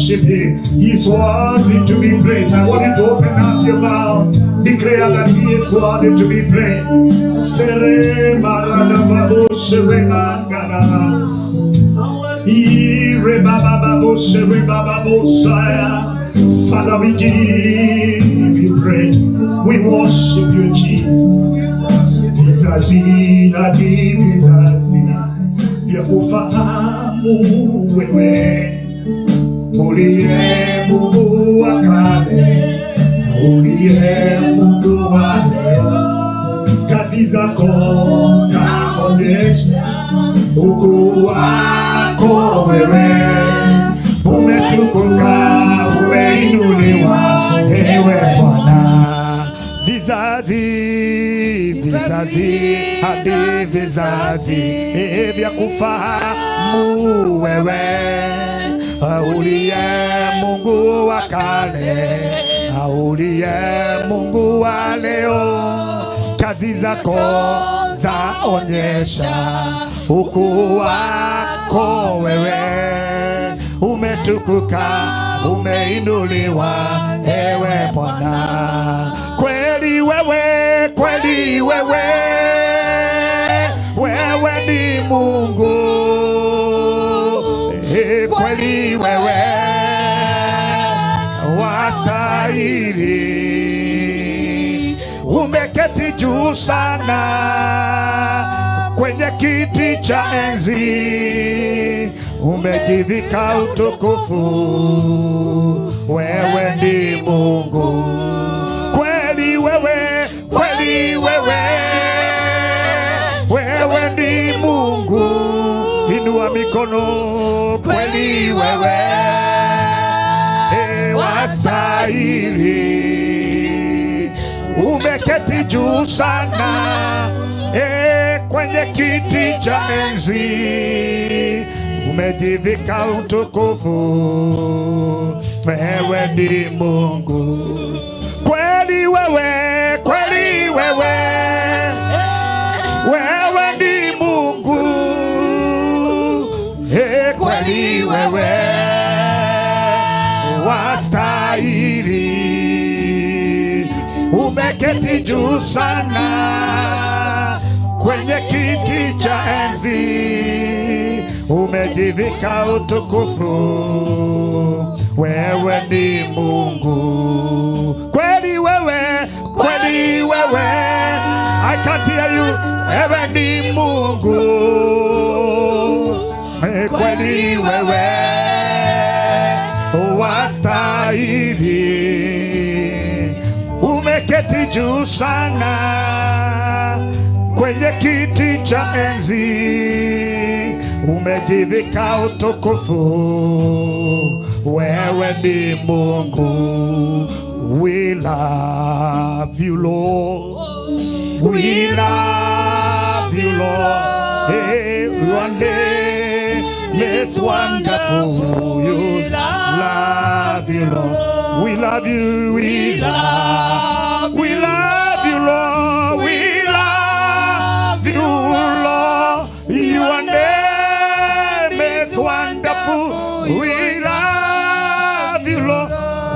worship Him. He is worthy to be praised. I want you to open up your mouth. Declare that He is worthy to be praised. Sere marana babo shere mangana. Ire baba babo shere baba bosaya. Father, we give you praise. We worship you, Jesus. Vizazi hadi vizazi vya kufahamu wewe, uliye Mungu wa kale na uliye Mungu wa leo. Kazi zako zaonyesha ukuu wako wewe. Umetukuka, umeinuliwa, ewe Bwana. Vizazi hadi vizazi vya kufahamu wewe, uliye Mungu wa kale, uliye Mungu wa leo. Kazi zako zaonyesha ukuu wako wewe. Umetukuka, umeinuliwa, ewe Bwana. Kweli wewe, kweli wewe, wewe ni Mungu. Kweli wewe wastahili. Umeketi juu sana kwenye kiti cha enzi, umejivika utukufu. Wewe ni Mungu. Kweli wewe, kweli wewe, wewe ni Mungu. Inua mikono. Kweli wewe wastahili. Umeketi juu sana kwenye kiti cha enzi, umejivika utukufu. Wewe ni Mungu. Kweli wewe, kweli wewe, wewe ni Mungu. Kweli wewe wastahili. Umeketi juu sana kwenye kiti cha enzi, umejivika utukufu. Wewe ni Mungu. Kweli wewe, kweli wewe, I can't hear you. Wewe ni Mungu. Kweli wewe wastahili. Umeketi juu sana kwenye kiti cha enzi, umejivika utukufu. Wewe ni Mungu. We love you, Lord. We love you, Lord. Hey, your name is wonderful. You love you, Lord. We love you. We love you, Lord. We love you, Lord. Your name is wonderful. We love you, Lord.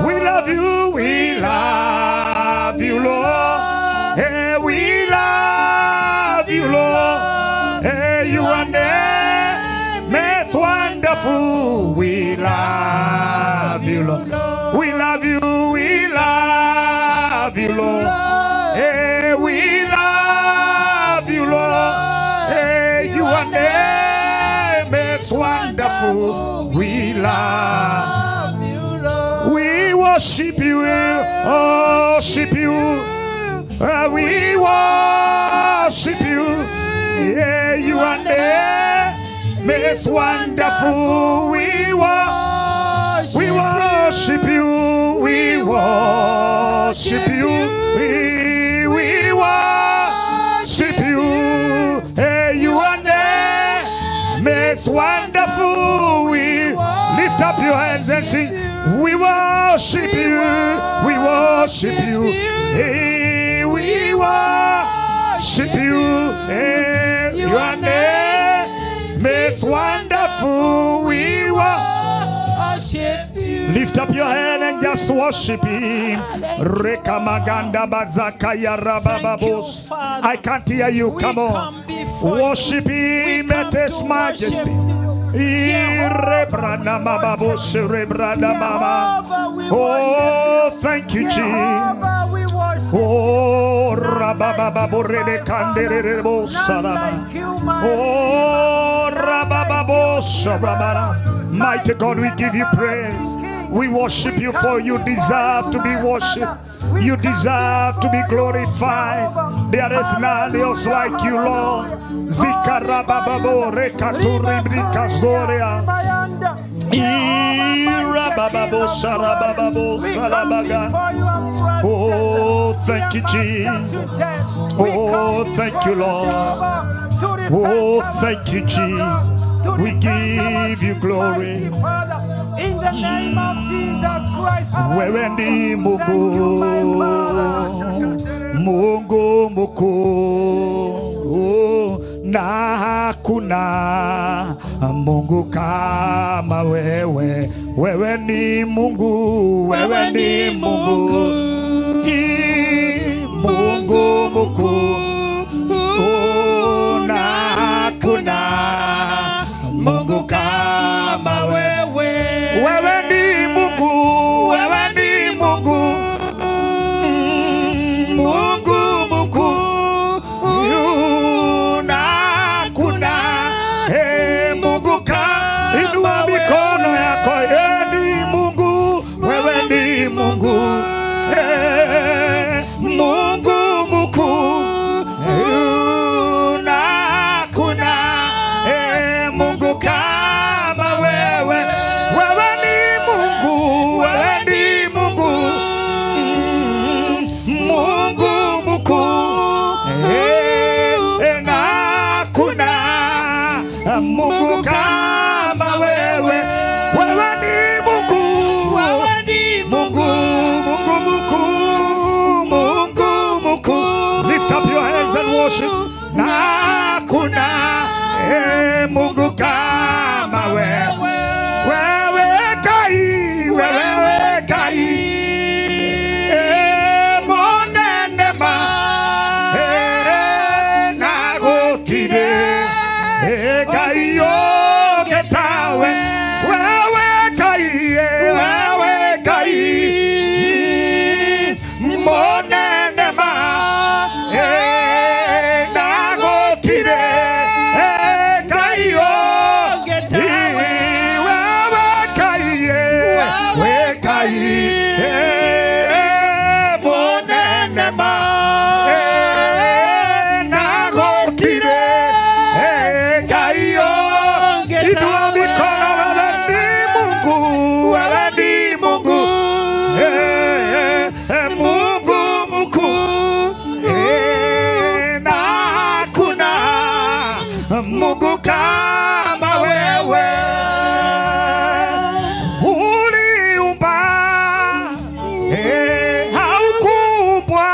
We love you. We love you, Lord. Hey, we love you, Lord. Hey, your name is wonderful. We love you, Lord. We love you. We love you, Lord. Hey, we love you, Lord. Hey, your name is wonderful. We love you, Lord. We worship you. Worship you. We worship you. Yeah, your name is wonderful. We worship you. We worship you. We worship you. Hey, your name is wonderful. We lift up your hands and sing. We worship you. We worship you. Hey, we worship you. Hey, your name is wonderful. We worship you. Lift up your hand and just worship Him. Rekamaganda bazaka ya rabababos. I can't hear you. Come on. Worship Him at His majesty. Oh, thank you, Jesus. Oh, rababababore kanderebo sarama. Oh, rabababo sarama. Mighty God, we give you praise. We worship you, for you deserve to be worshipped. You deserve to be glorified. There is none else like you, Lord. Zikarabababo rekaturibrikastoria. Irabababo sarabababo salabaga. Oh, thank you, Jesus. Oh, thank you, Lord. Oh, thank you, Jesus. We give you glory. In the name of Jesus Christ. Wewe ni Mungu, Mungu mkuu, na hakuna Mungu kama wewe. Wewe ni Mungu, wewe ni Mungu, Mungu mkuu, na hakuna Mungu kama wewe. Wewe ni Mungu, wewe ni Mungu, Mungu mkuu, na hakuna Mungu kama. Inua mikono yako. Yeye ni Mungu, wewe ni Mungu, Mungu mkuu, na hakuna Mungu kama wewe. Wewe ni Mungu, wewe ni Mungu, Mungu mkuu, na hakuna Mungu kama wewe. Wewe ni Mungu, wewe ni Mungu, Mungu mkuu, Mungu mkuu. Lift up your hands and worship. Na hakuna Mungu kama wewe. Wewe kai, wewe kai, monenema, nagotire, kai yogetawe. Wewe kai, monenema, nagotire, kai yogetawe. Mungu kama wewe. Uliumba haukuumbwa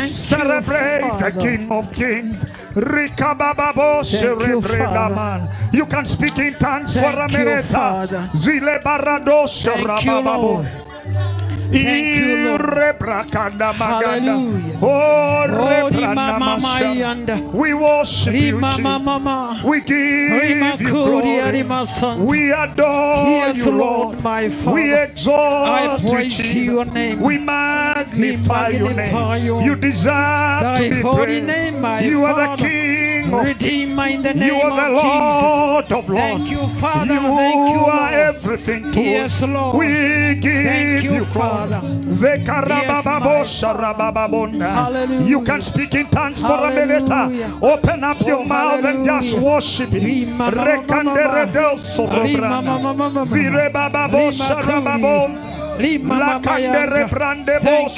Celebrate the King of Kings. You can speak in tongues for a minute. Zile barados rabababo. Hallelujah. We worship you, Jesus. We give you glory. We adore you, Lord. We exalt you, Jesus. We magnify your name. You deserve to be praised. You are the King of Kings. You are the Lord of Lords. You are everything to us. We give you glory. You can speak in tongues for a minute. Open up your mouth and just worship Him. Thank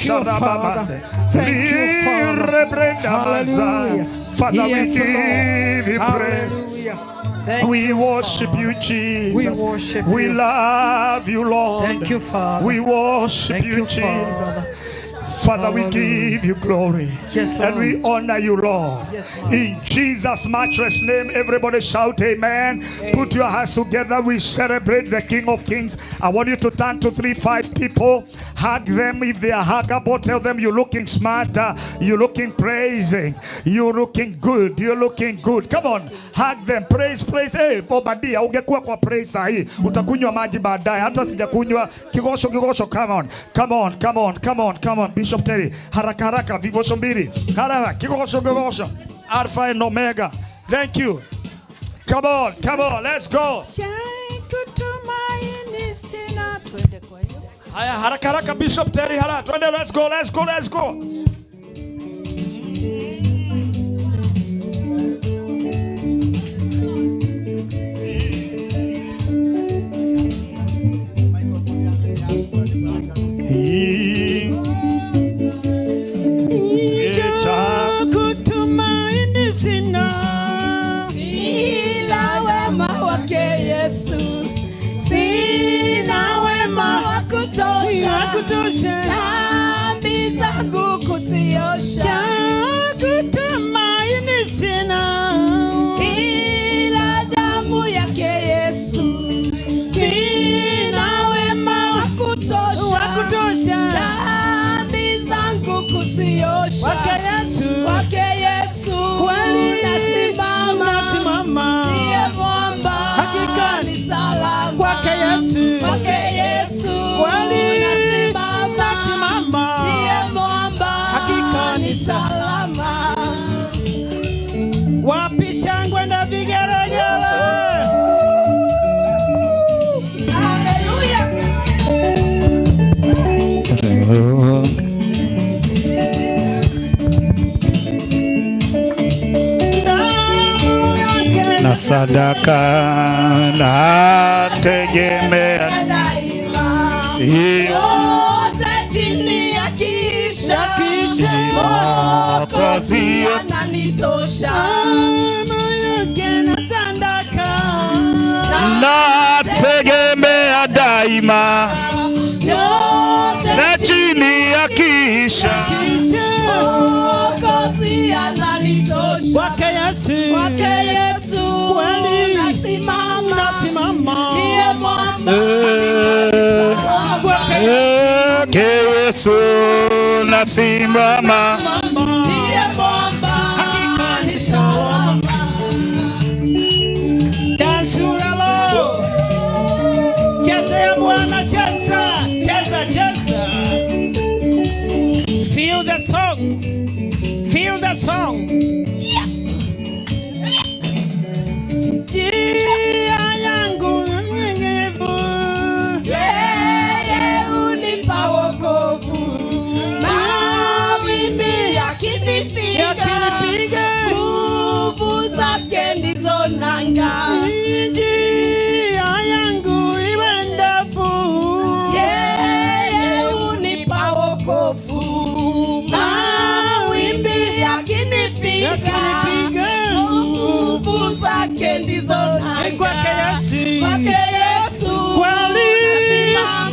you, Father. Father, we give you praise. We worship you, Jesus. We worship you. We love you, Lord. Thank you, Father. We worship you, Jesus. Father. Father, we give you glory. Yes, and we honor you, Lord. Yes, in Jesus' matchless name, everybody shout amen. Put your hands together. We celebrate the King of Kings. I want you to turn to 3-5 people. Hug them. If they are huggable, tell them you're looking smart. You're looking praising. You're looking good. You're looking good. Come on. Hug them. Praise, praise. Hey, Bobadia, ungekuwa kwa praise hii. Utakunywa maji baadaye. Hata sijakunywa kigosho. Come on. Come on. Come on. Come on. Come on. Bishop Terry, haraka haraka, vigosho mbili. Haraka, kigosho. Alpha and Omega. Thank you. Come on, let's go. Haya, haraka haraka, Bishop Terry, haraka. Twende, let's go. Dhambi zangu kuziosha, kutumaini sina, ila damu yake Yesu. Sina wema wa kutosha, dhambi zangu kuziosha, wake Yesu kweli nasimama, ndiye mwamba hakika ni salama, kwake Yesu kweli nasimama, ndiye mwamba hakika ni salama. Wapi shangwe na vigeregere? Haleluya. Na sadaka nategemea hiyo chini ya kisha Mwokozi ananitosha, na sadaka nategemea daima yote chini ya kisha Mwokozi ananitosha, wake Yesu kweli nasimama, ndiye mwamba Yesu nasimama, ndiye mwamba hakika ni salama. Dansuralo, cheza ya Bwana, cheza. Feel the song. Nguvu zake ndizo nanga, njia yangu iwe ndefu. Yeye hunipa wokovu, mawimbi yakinipiga, nguvu zake ndizo nanga, Kwake Yesu kweli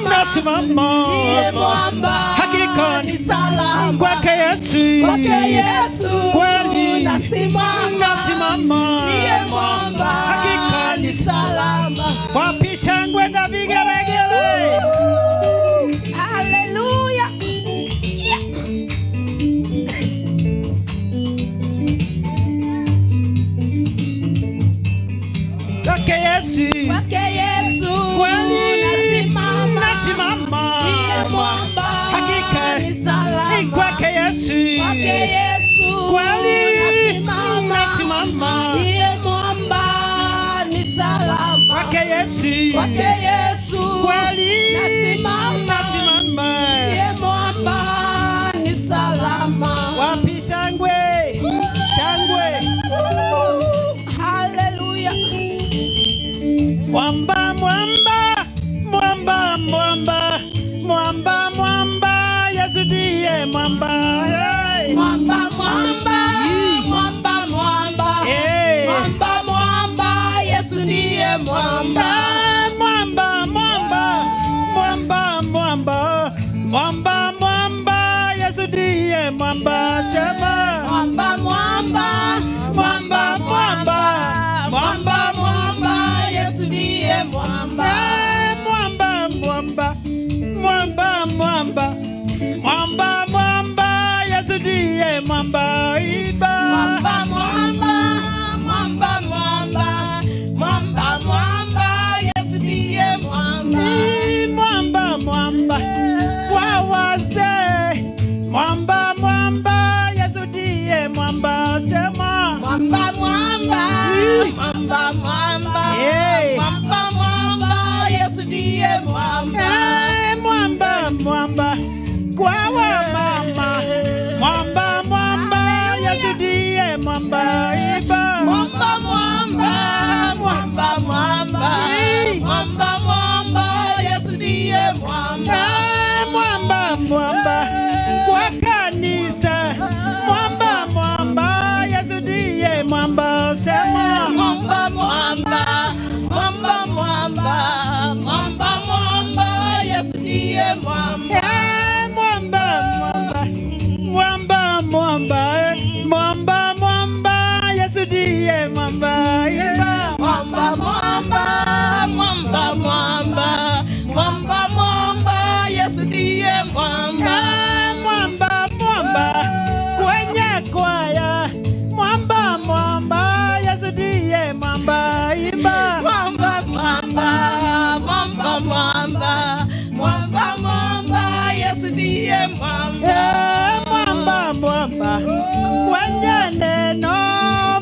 nasimama, ndiye mwamba hakika ni salama. kwake Yesu, kwake Yesu kweli nasimama, ndiye mwamba, hakika ni salama. wapi shangwe na vigelegele. Haleluya. Kwake Yesu, Kwake Yesu kweli nasimama, ndiye mwamba, hakika ni salama. kwake Yesu, Kwake Yesu kweli nasimama, ndiye mwamba, ni salama. kwake Yesu, Kwake Yesu kweli nasimama, ndiye mwamba, ni salama. wapi shangwe, shangwe. Haleluya. Mwamba, mwamba, mwamba, mwamba, mwamba, mwamba, Yesu ndiye mwamba. Hey. Mwamba, mwamba, mwamba, mwamba, Hey. mwamba, mwamba, Yesu ndiye mwamba. Mwamba, mwamba, mwamba, mwamba, mwamba, mwamba, Yesu ndiye mwamba. Shema. Mwamba, mwamba, mwamba, mwamba, mwamba, mwamba, Yesu ndiye mwamba. Mwamba, mwamba, mwamba, mwamba, mwamba, mwamba, Yesu ndiye mwamba. Iba. Mwamba, mwamba, mwamba, mwamba, mwamba, mwamba, Yesu ndiye mwamba. Mwamba, mwamba, kwa wazee. Mwamba, mwamba, Yesu ndiye mwamba. Sema. Mwamba, mwamba, mwamba, mwamba, Hey. mwamba, mwamba, Yesu ndiye mwamba. Mwamba, mwamba, kwa wamama. Mwamba, mwamba, Yesu ndiye mwamba. Iba. Mwamba, mwamba, mwamba, mwamba, mwamba, mwamba, Yesu ndiye mwamba. Mwamba, mwamba, kwa kanisa. Mwamba, mwamba, Yesu ndiye mwamba. Sema. Mwamba, mwamba, mwamba, mwamba, mwamba, mwamba, Yesu ndiye mwamba. Mwamba, mwamba, mwamba, mwamba, mwamba, mwamba, Yesu ndiye mwamba. Iba. Mwamba, mwamba, mwamba, mwamba, mwamba, mwamba, Yesu ndiye mwamba. Mwamba, mwamba, kwenye kwaya. Mwamba, mwamba, Yesu ndiye mwamba. Iba. Mwamba, mwamba, mwamba, mwamba, mwamba, mwamba, Yesu ndiye mwamba. Mwamba, mwamba, kwenye neno.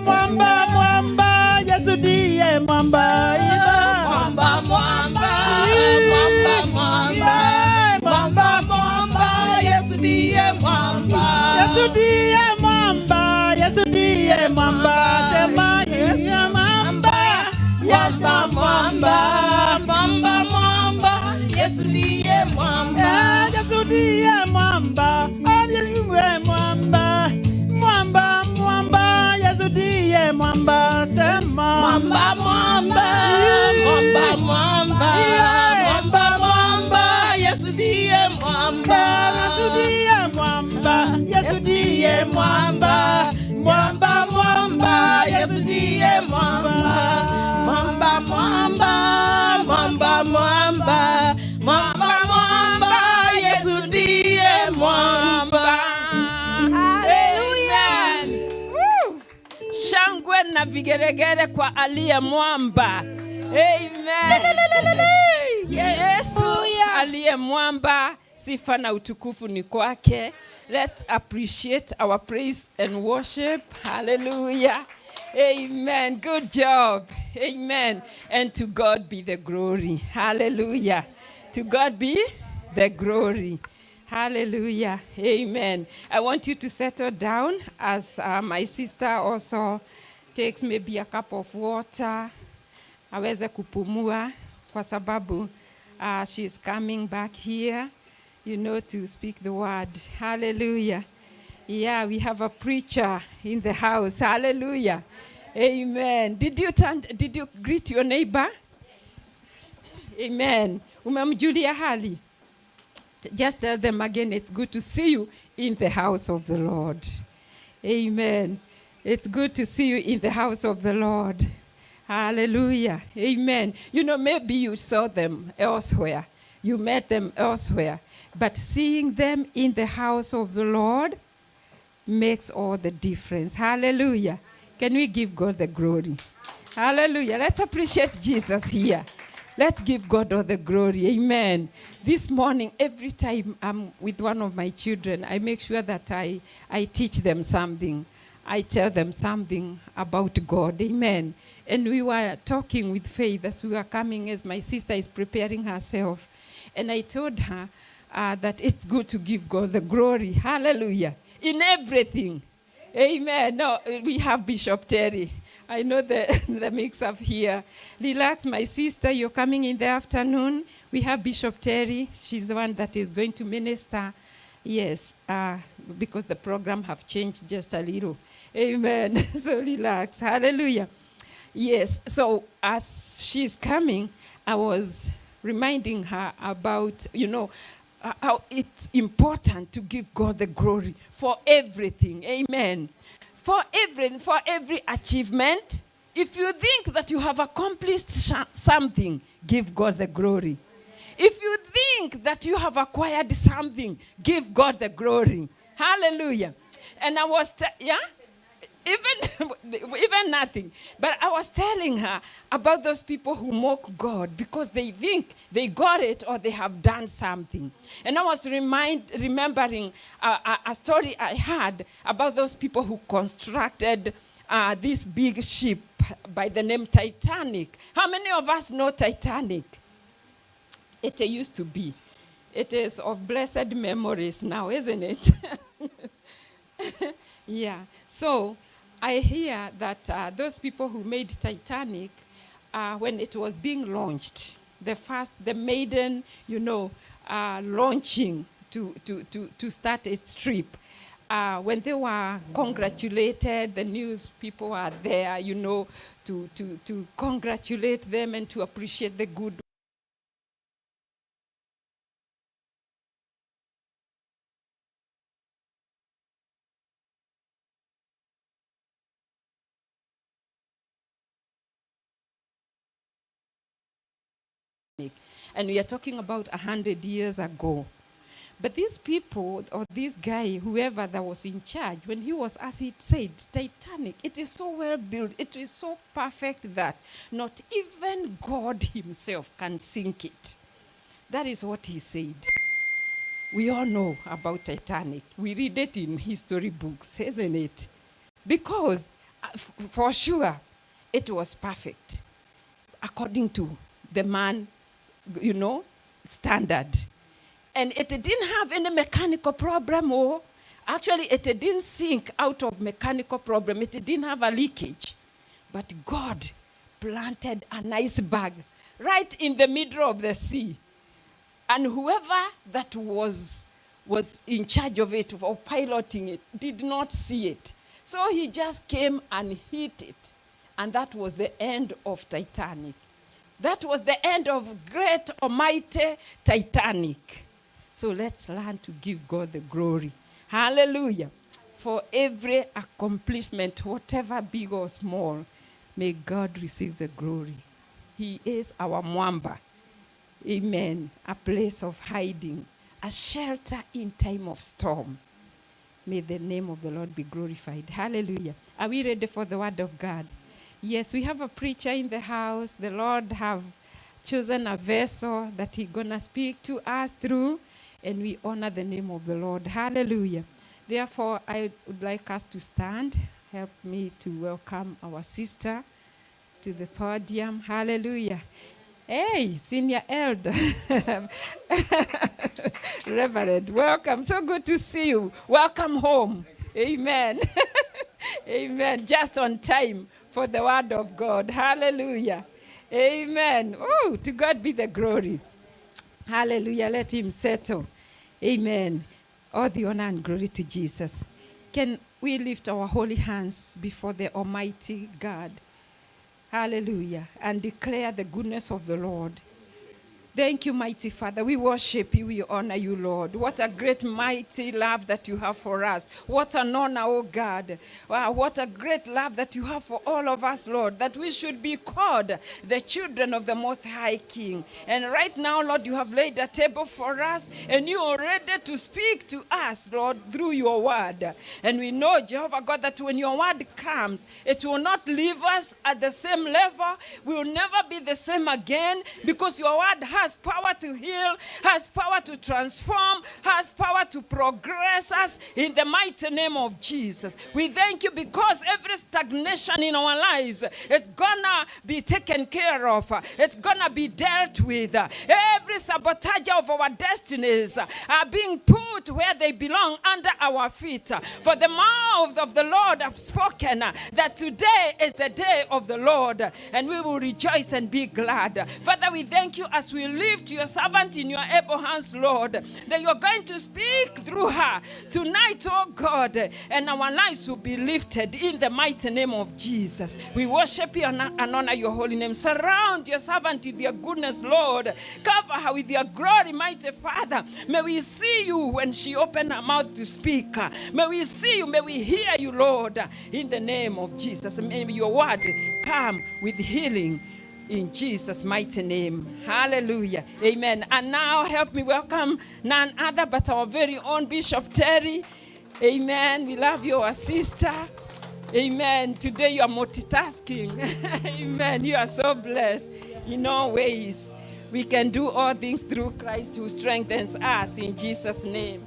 Mwamba, mwamba, Yesu ndiye mwamba. Iba. Mwamba, mwamba, mwamba, mwamba, mwamba, mwamba, Yesu ndiye mwamba. Yesu ndiye mwamba, Yesu ndiye mwamba. Sema Yesu mwamba, Mwamba, mwamba, mwamba, mwamba, Yesu ndiye mwamba. Yesu ndiye mwamba, Yesu ndiye mwamba. Mwamba, mwamba, Yesu ndiye mwamba. Sema Mwamba, mwamba, mwamba, mwamba, mwamba, mwamba, Yesu ndiye mwamba. Yesu ndiye mwamba, Yesu ndiye mwamba. Mwamba, mwamba, Yesu ndiye mwamba. Mwamba, mwamba, mwamba, mwamba, mwamba, mwamba, Yesu ndiye mwamba. Haleluya! Shangwe na vigeregere kwa aliye mwamba. Amen. Yesu aliye mwamba, sifa na utukufu ni kwake. Let's appreciate our praise and worship. Hallelujah. Amen. Good job. Amen. And to God be the glory. Hallelujah. To God be the glory. Hallelujah. Amen. I want you to settle down as my sister also takes maybe a cup of water. Aweze kupumua kwa sababu she is coming back here, to speak the word. Hallelujah. Yeah, we have a preacher in the house. Hallelujah. Amen. Did you greet your neighbor? Amen. Umemjulia hali? Just tell them again, it's good to see you in the house of the Lord. Amen. It's good to see you in the house of the Lord. Hallelujah. Amen. You know, maybe you saw them elsewhere. You met them elsewhere. But seeing them in the house of the Lord makes all the difference. Hallelujah. Can we give God the glory? Hallelujah. Let's appreciate Jesus here. Let's give God all the glory. Amen. This morning, every time I'm with one of my children, I make sure that I teach them something. I tell them something about God. Amen. And we were talking with Faith as we were coming, as my sister is preparing herself. And I told her that it's good to give God the glory. Hallelujah. In everything. Amen. No, we have Bishop Terry. I know the mix-up here. Relax, my sister. You're coming in the afternoon. We have Bishop Terry. She's the one that is going to minister. Yes, because the program have changed just a little. Amen. So relax. Hallelujah. Yes. So as she's coming, I was reminding her about, how it's important to give God the glory for everything. Amen. For every achievement. If you think that you have accomplished something, give God the glory. If you think that you have acquired something, give God the glory. Hallelujah. And I was, even nothing. But I was telling her about those people who mock God because they think they got it or they have done something. And I was remembering a story I had about those people who constructed this big ship by the name Titanic. How many of us know Titanic? It used to be. It is of blessed memories now, isn't it? Yeah. So I hear that those people who made Titanic, when it was being launched, the maiden, launching to start its trip, when they were congratulated, the news people were there, to congratulate them and to appreciate the good and we are talking about 100 years ago. But these people, or this guy, whoever that was in charge, when he was asked, he said, Titanic, it is so well built, it is so perfect that not even God himself can sink it. That is what he said. We all know about Titanic. We read it in history books, isn't it? Because, for sure, it was perfect, according to the man, standard. And it didn't have any mechanical problem, or actually it didn't sink out of mechanical problem. It didn't have a leakage. But God planted an iceberg right in the middle of the sea. And whoever that was in charge of it or piloting it did not see it. So he just came and hit it. And that was the end of Titanic. That was the end of great almighty Titanic. So let's learn to give God the glory. Hallelujah. For every accomplishment, whatever big or small, may God receive the glory. He is our mwamba. Amen. A place of hiding, a shelter in time of storm. May the name of the Lord be glorified. Hallelujah. Are we ready for the word of God? Yes, we have a preacher in the house. The Lord have chosen a vessel that he's going to speak to us through, and we honor the name of the Lord. Hallelujah. Therefore, I would like us to stand. Help me to welcome our sister to the podium. Hallelujah. Hey, senior elder. Reverend, welcome. So good to see you. Welcome home. Amen. Amen. Just on time for the word of God. Hallelujah. Amen. Oh, to God be the glory. Hallelujah. Let him settle. Amen. All the honor and glory to Jesus. Can we lift our holy hands before the Almighty God? Hallelujah. And declare the goodness of the Lord. Thank you, mighty Father. We worship you. We honor you, Lord. What a great, mighty love that you have for us. What an honor, oh God. Wow, what a great love that you have for all of us, Lord, that we should be called the children of the Most High King. And right now, Lord, you have laid a table for us, and you are ready to speak to us, Lord, through your word. And we know, Jehovah God, that when your word comes, it will not leave us at the same level. We will never be the same again, because your word has power to heal, has power to transform, has power to progress us in the mighty name of Jesus. We thank you because every stagnation in our lives, it's gonna be taken care of. It's gonna be dealt with. Every sabotage of our destinies are being put where they belong, under our feet. For the mouth of the Lord have spoken that today is the day of the Lord, and we will rejoice and be glad. Father, we thank you as we lift your servant in your able hands, Lord, that you're going to speak through her tonight, oh God, and our lives will be lifted in the mighty name of Jesus. We worship you and honor your holy name. Surround your servant with your goodness, Lord. Cover her with your glory, mighty Father. May we see you when she opens her mouth to speak. May we see you, may we hear you, Lord, in the name of Jesus. May your word come with healing in Jesus' mighty name. Hallelujah. Amen. And now help me welcome none other but our very own Bishop Terry. Amen. We love you, our sister. Amen. Today you are multitasking. Amen. You are so blessed in all ways. We can do all things through Christ who strengthens us, in Jesus' name.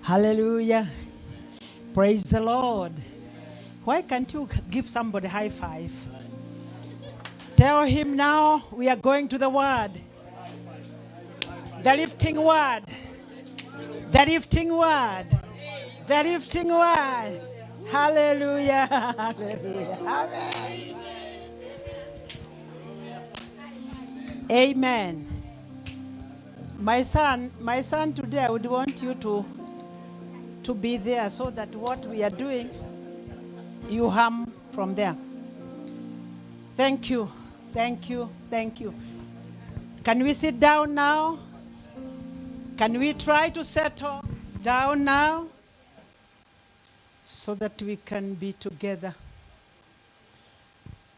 Hallelujah. Praise the Lord. Why can't you give somebody a high five? Tell him now we are going to the word. The lifting word. The lifting word. The lifting word. Hallelujah. Hallelujah. Amen. Amen. My son today, I would want you to be there so that what we are doing, you hum from there. Thank you. Thank you. Thank you. Can we sit down now? Can we try to settle down now so that we can be together?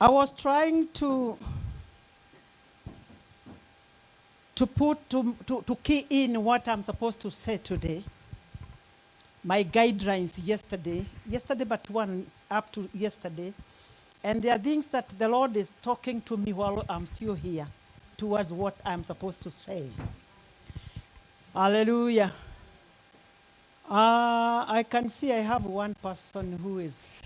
I was trying to key in what I'm supposed to say today. My guidelines yesterday, but one up to yesterday. And there are things that the Lord is talking to me while I'm still here towards what I'm supposed to say. Hallelujah. I can see I have one person who is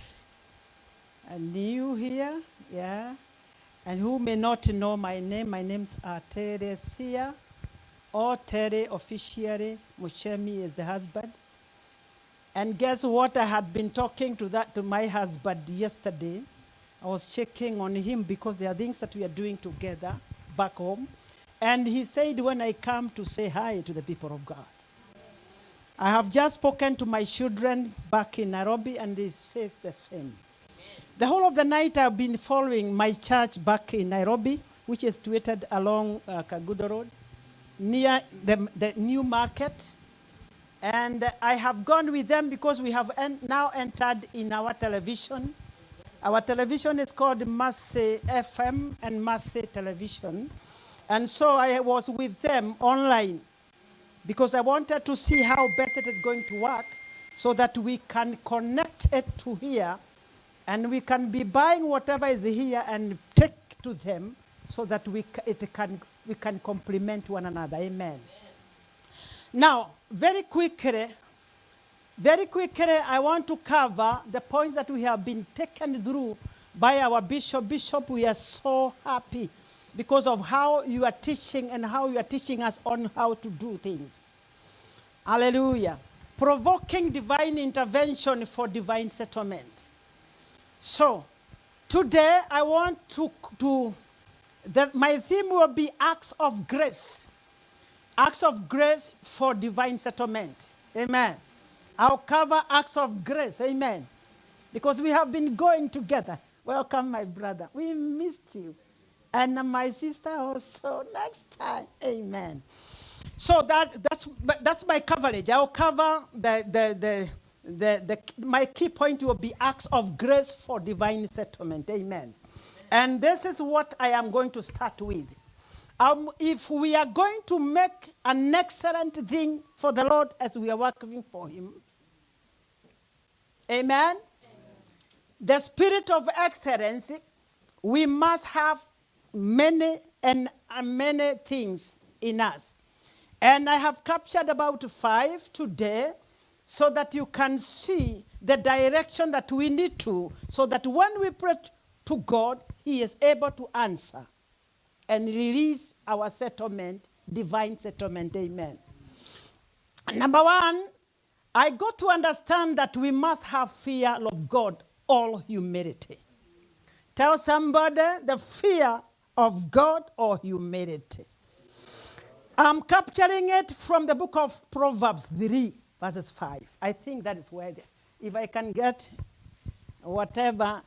new here, yeah, and who may not know my name. My name's Teresia, or Tere officially. Muchemi is the husband. And guess what? I had been talking to my husband yesterday. I was checking on him because there are things that we are doing together back home. And he said, when I come to say hi to the people of God. I have just spoken to my children back in Nairobi, and they say the same. The whole of the night I've been following my church back in Nairobi, which is situated along Kagudo Road, near the new market. And I have gone with them because we have now entered in our television. Our television is called Massey FM and Massey Television. And so I was with them online because I wanted to see how best it is going to work so that we can connect it to here and we can be buying whatever is here and take to them so that we can complement one another. Amen. Now, very quickly, I want to cover the points that we have been taken through by our bishop. Bishop, we are so happy because of how you are teaching and how you are teaching us on how to do things. Hallelujah. Provoking divine intervention for divine settlement. So, today I want my theme will be acts of grace. Acts of grace for divine settlement. Amen. I'll cover acts of grace. Amen. Because we have been going together. Welcome, my brother. We missed you. And my sister also. Next time. Amen. So that's my coverage. I'll cover my key point will be acts of grace for divine settlement. Amen. And this is what I am going to start with. If we are going to make an excellent thing for the Lord as we are working for him, amen, the spirit of excellence, we must have many things in us. And I have captured about 5 today so that you can see the direction that we need to, so that when we pray to God, he is able to answer and release our settlement, divine settlement. Amen. Number 1, I got to understand that we must have fear of God, all humility. Tell somebody the fear of God or humility. I'm capturing it from the book of Proverbs 3, verses 5. I think that is where, if I can get whatever,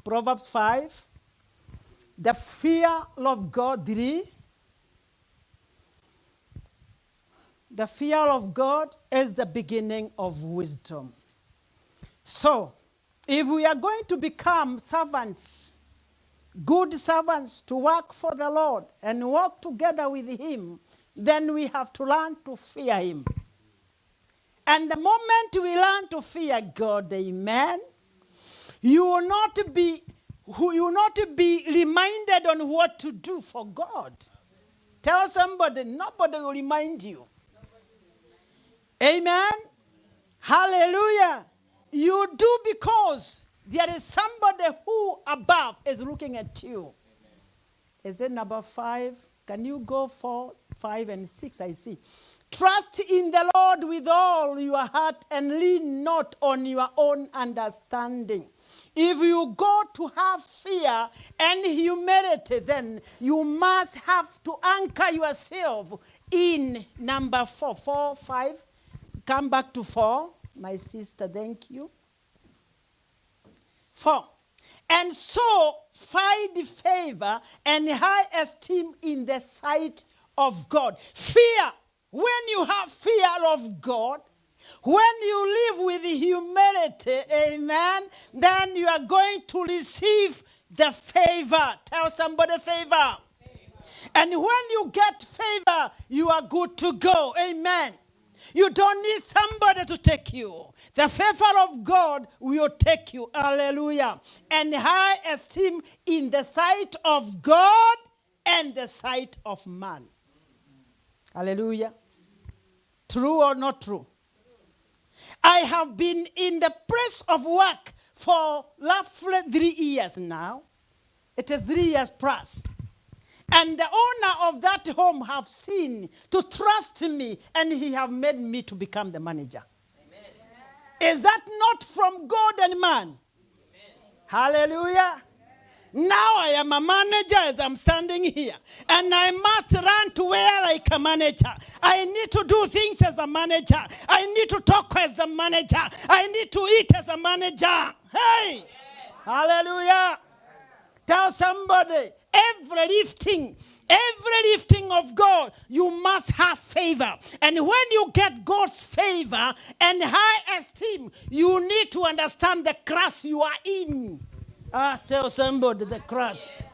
Proverbs 5, the fear of God 3. The fear of God is the beginning of wisdom. So, if we are going to become servants, good servants to work for the Lord and work together with him, then we have to learn to fear him. And the moment we learn to fear God, amen, you will not be reminded on what to do for God. Tell somebody, nobody will remind you. Amen. Hallelujah. You do because there is somebody who above is looking at you. Is it number 5? Can you go 4, 5, and 6? I see. Trust in the Lord with all your heart and lean not on your own understanding. If you go to have fear and humility, then you must have to anchor yourself in number 4. 4, 5. Come back to 4. My sister, thank you. 4. And so find favor and high esteem in the sight of God. Fear. When you have fear of God, when you live with humility, amen, then you are going to receive the favor. Tell somebody favor. And when you get favor, you are good to go. Amen. You don't need somebody to take you. The favor of God will take you. Hallelujah. And high esteem in the sight of God and the sight of man. Hallelujah. True or not true? I have been in the place of work for roughly 3 years now. It is 3 years plus. And the owner of that home have seen to trust me, and he have made me to become the manager. Amen. Is that not from God and man? Amen. Hallelujah. Now I am a manager as I'm standing here. And I must run to where like a manager. I need to do things as a manager. I need to talk as a manager. I need to eat as a manager. Hey! Yes. Hallelujah. Tell somebody, every lifting of God, you must have favor. And when you get God's favor and high esteem, you need to understand the class you are in. Tell somebody the crush. Yes.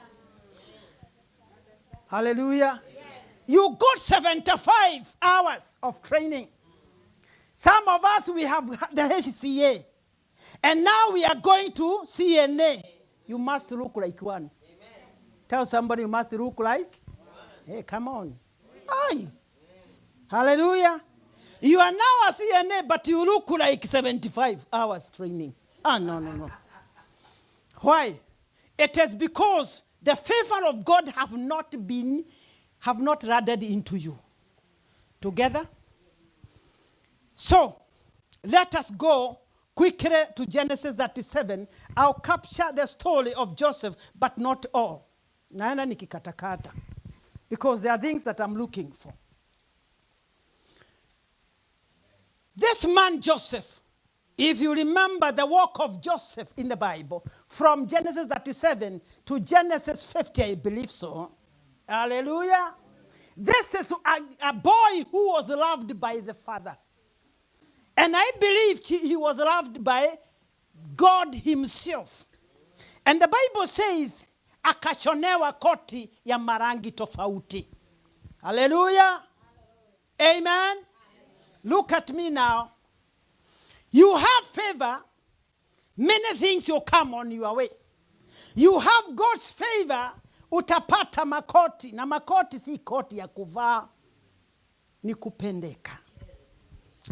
Hallelujah. Yes. You got 75 hours of training. Some of us, we have the HCA. And now we are going to CNA. You must look like one. Amen. Tell somebody you must look like one. Hey, come on. Aye. Hallelujah. You are now a CNA, but you look like 75 hours training. No. Why? It is because the favor of God have not radiated into you. Together? So, let us go quickly to Genesis 37. I'll capture the story of Joseph, but not all. Naenda nikikatakata. Because there are things that I'm looking for. This man Joseph, if you remember the walk of Joseph in the Bible, from Genesis 37 to Genesis 50, I believe so. Hallelujah. This is a boy who was loved by the father. And I believe he was loved by God himself. And the Bible says, akashonewa koti ya marangi tofauti. Hallelujah. Amen. Look at me now. You have favor, many things will come on your way. You have God's favor, utapata makoti. Na makoti si koti ya kuvaa, ni kupendeka.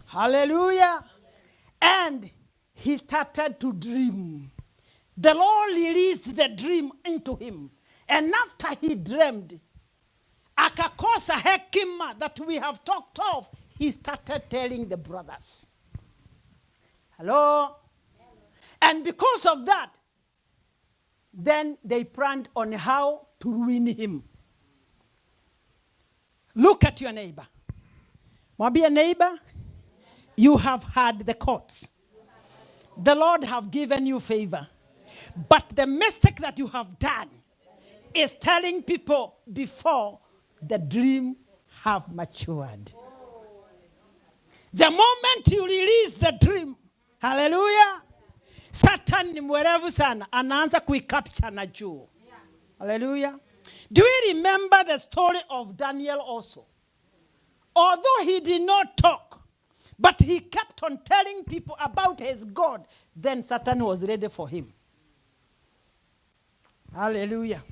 Hallelujah. And he started to dream. The Lord released the dream into him. And after he dreamed, akakosa hekima that we have talked of, he started telling the brothers. Hello? And because of that, then they planned on how to ruin him. Look at your neighbor. Mwambie neighbor, you have had the courts. The Lord have given you favor. But the mistake that you have done is telling people before the dream have matured. The moment you release the dream, hallelujah, Satan ni mwerevu sana, anaanza kuicapture na juu. Hallelujah. Do you remember the story of Daniel also? Although he did not talk, but he kept on telling people about his God, then Satan was ready for him. Hallelujah.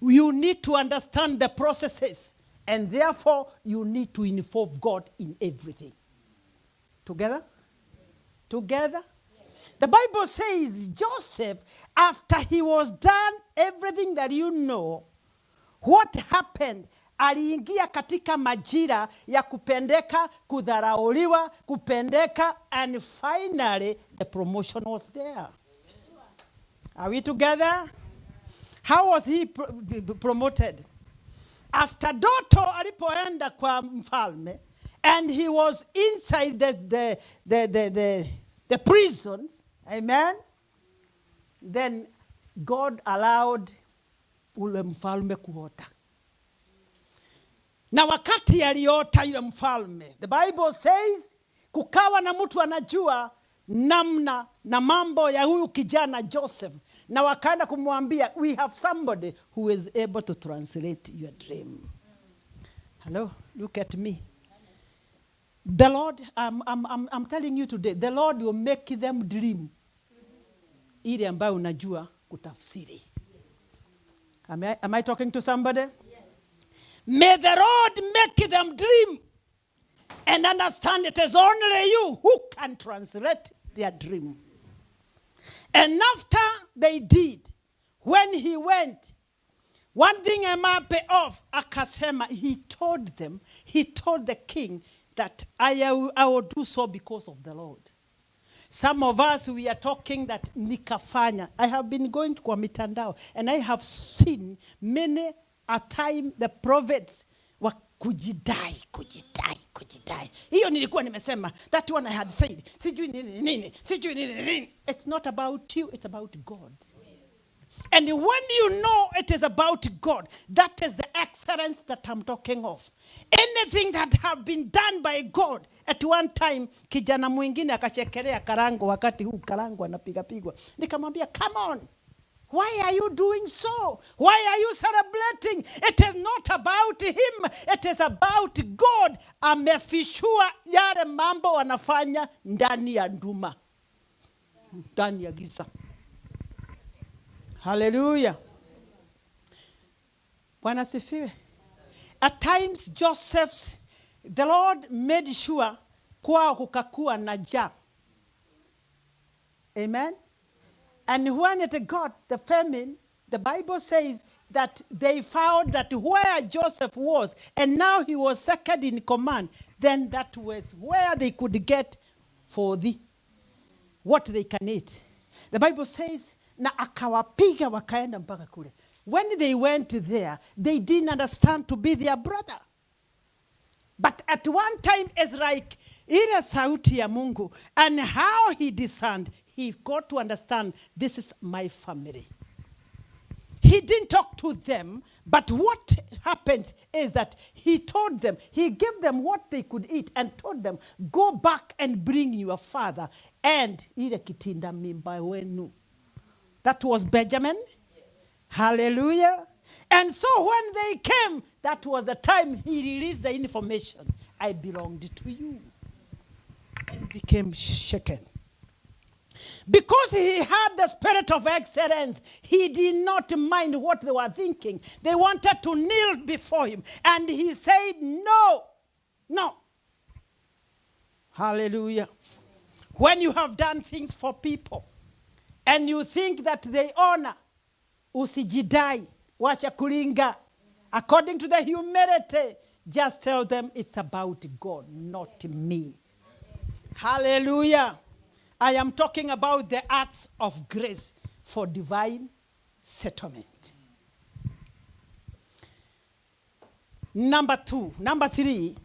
You need to understand the processes, and therefore you need to involve God in everything. Together? Together? The Bible says Joseph, after he was done everything that you know, what happened? Aliingia katika majira ya kupendeka, kudharauliwa, kupendeka, and finally the promotion was there. Are we together? How was he promoted? After Doto alipoenda kwa mfalme, and he was inside the prisons, amen, then God allowed ule mfalme kuota. Na wakati aliota yule mfalme, the Bible says, kukawa na mtu anajua namna na mambo ya huyu kijana Joseph. Na wakaenda kumwambia, we have somebody who is able to translate your dream. Hello, look at me. The Lord, I'm telling you today, the Lord will make them dream. Ile ambayo unajua kutafsiri. Am I talking to somebody? Yes. May the Lord make them dream and understand it is only you who can translate their dream. And after they did, when he went, one thing I pay off, akasema, he told the king that I will do so because of the Lord. Some of us, we are talking that nikafanya. I have been going to kwa mitandao, and I have seen many a time the prophets were kujidai. Hiyo nilikuwa nimesema, that one I had said, sijui nini. It's not about you, it's about God. And when you know it is about God, that is the excellence that I'm talking of. Anything that have been done by God, at one time, kijana mwingine akachekelea karango wakati huu karango anapigwa. Nikamwambia, come on. Why are you doing so? Why are you celebrating? It is not about him. It is about God. Amefichua yale mambo wanafanya ndani ya nduma. Ndani ya giza. Hallelujah. Bwana sifiwe. At times, the Lord made sure kwao kukakuwa na njaa. Amen. And when it got the famine, the Bible says that they found that where Joseph was, and now he was second in command, then that was where they could get for what they can eat. The Bible says, na akawapiga wakaenda mpaka kule. When they went there, they didn't understand to be their brother. But at one time, it's like ile sauti ya Mungu, and how he discerned, he got to understand, this is my family. He didn't talk to them, but what happened is that he told them, he gave them what they could eat and told them, go back and bring your father and ile kitinda mimba wenu. That was Benjamin. Yes. Hallelujah. And so when they came, that was the time he released the information. I belonged to you. And became shaken. Because he had the spirit of excellence, he did not mind what they were thinking. They wanted to kneel before him. And he said, no, no. Hallelujah. When you have done things for people, and you think that they honor, usijidai, wacha kulinga. According to the humility, just tell them it's about God, not me. Hallelujah. I am talking about the acts of grace for divine settlement. Number 3,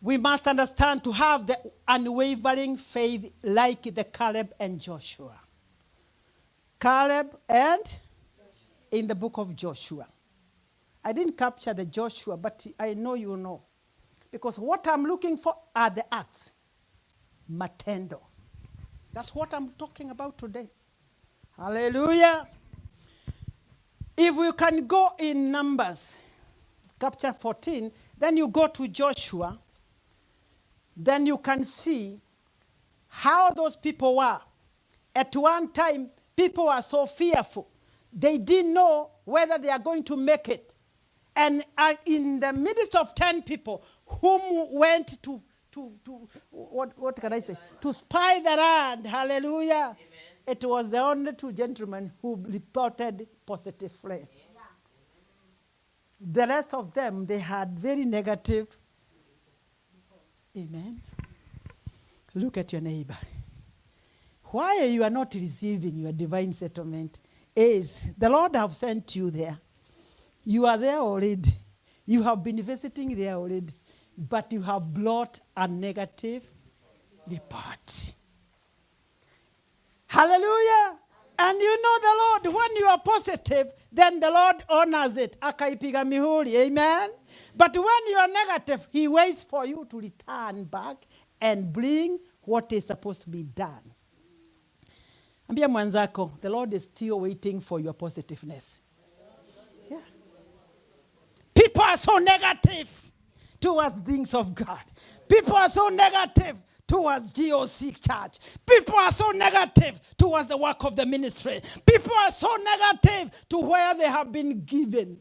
we must understand to have the unwavering faith like the Caleb and Joshua. Caleb and in the book of Joshua. I didn't capture the Joshua, but I know you know. Because what I'm looking for are the acts. Matendo. That's what I'm talking about today. Hallelujah. If we can go in Numbers, chapter 14, then you go to Joshua, then you can see how those people were. At one time, people were so fearful. They didn't know whether they are going to make it. And in the midst of 10 people whom went to what can I say? To spy the land. Hallelujah. Amen. It was the only 2 gentlemen who reported positively. Yeah. The rest of them, they had very negative. Amen. Look at your neighbor. Why you are not receiving your divine settlement is the Lord have sent you there. You are there already. You have been visiting there already. But you have brought a negative report. Hallelujah. And you know the Lord, when you are positive, then the Lord honors it. Akaipiga mihuri, amen. But when you are negative, he waits for you to return back and bring what is supposed to be done. Ambia mwanzako, the Lord is still waiting for your positiveness. Yeah. People are so negative towards things of God. People are so negative towards GOC church. People are so negative towards the work of the ministry. People are so negative to where they have been given.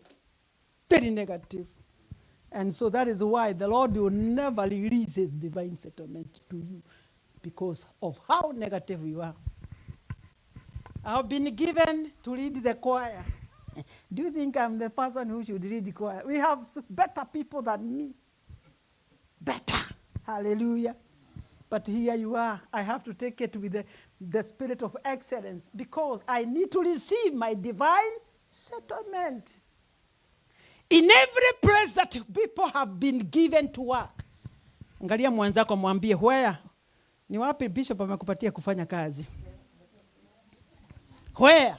Very negative. And so that is why the Lord will never release his divine settlement to you, because of how negative you are. I have been given to lead the choir. Do you think I'm the person who should lead the choir? We have better people than me. Better. Hallelujah. But here you are. I have to take it with the spirit of excellence, because I need to receive my divine settlement. In every place that people have been given to work. Angalia mwanzako mwambie, where? Ni wapi bishop amekupatia kufanya kazi? Where?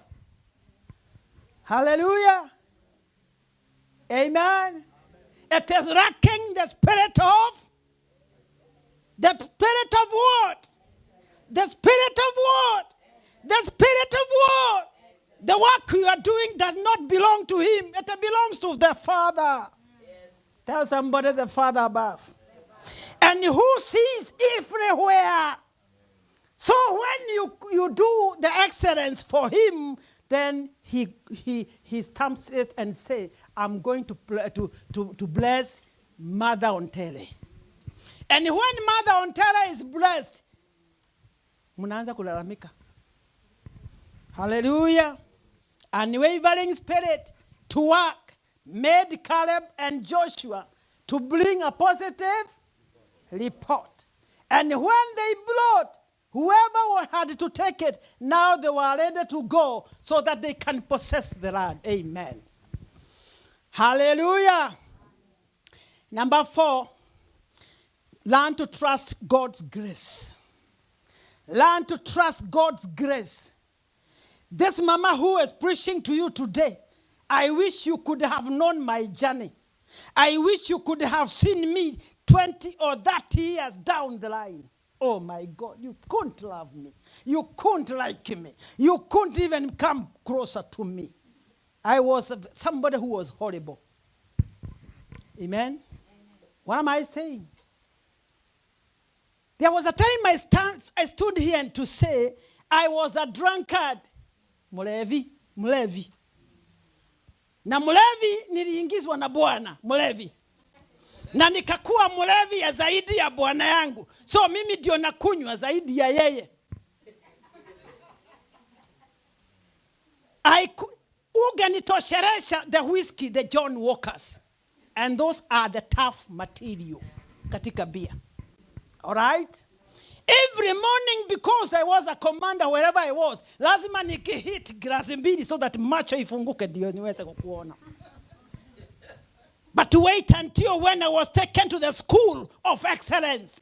Hallelujah. Amen. It is lacking the spirit of what? The spirit of what? The spirit of what? The work you are doing does not belong to him. It belongs to the Father. Yes. Tell somebody the Father above. And who sees everywhere. So when you do the excellence for him, then he stamps it and say, I'm going to bless Mother Ontele. And when Mother Ontele is blessed, munaanza kulalamika. Hallelujah. Unwavering spirit to work made Caleb and Joshua to bring a positive report. And when they brought, whoever had to take it, now they were ready to go so that they can possess the land. Amen. Hallelujah. Number 4, Learn to trust God's grace. Learn to trust God's grace. This mama who is preaching to you today, I wish you could have known my journey. I wish you could have seen me 20 or 30 years down the line. Oh my God, you couldn't love me. You couldn't like me. You couldn't even come closer to me. I was somebody who was horrible. Amen? What am I saying? There was a time I stood here and to say I was a drunkard. Mlevi. Na mlevi niliingizwa na Bwana, mlevi. Na nikakuwa mlevi ya zaidi ya Bwana yangu. So mimi ndio nakunywa zaidi ya yeye. Uganitosheresha the whiskey, the John Walkers. And those are the tough material katika beer. All right? Every morning, because I was a commander wherever I was, lazima nikihit glasi mbili so that macho ifunguke ndio niweze kukuona. But wait until when I was taken to the school of excellence.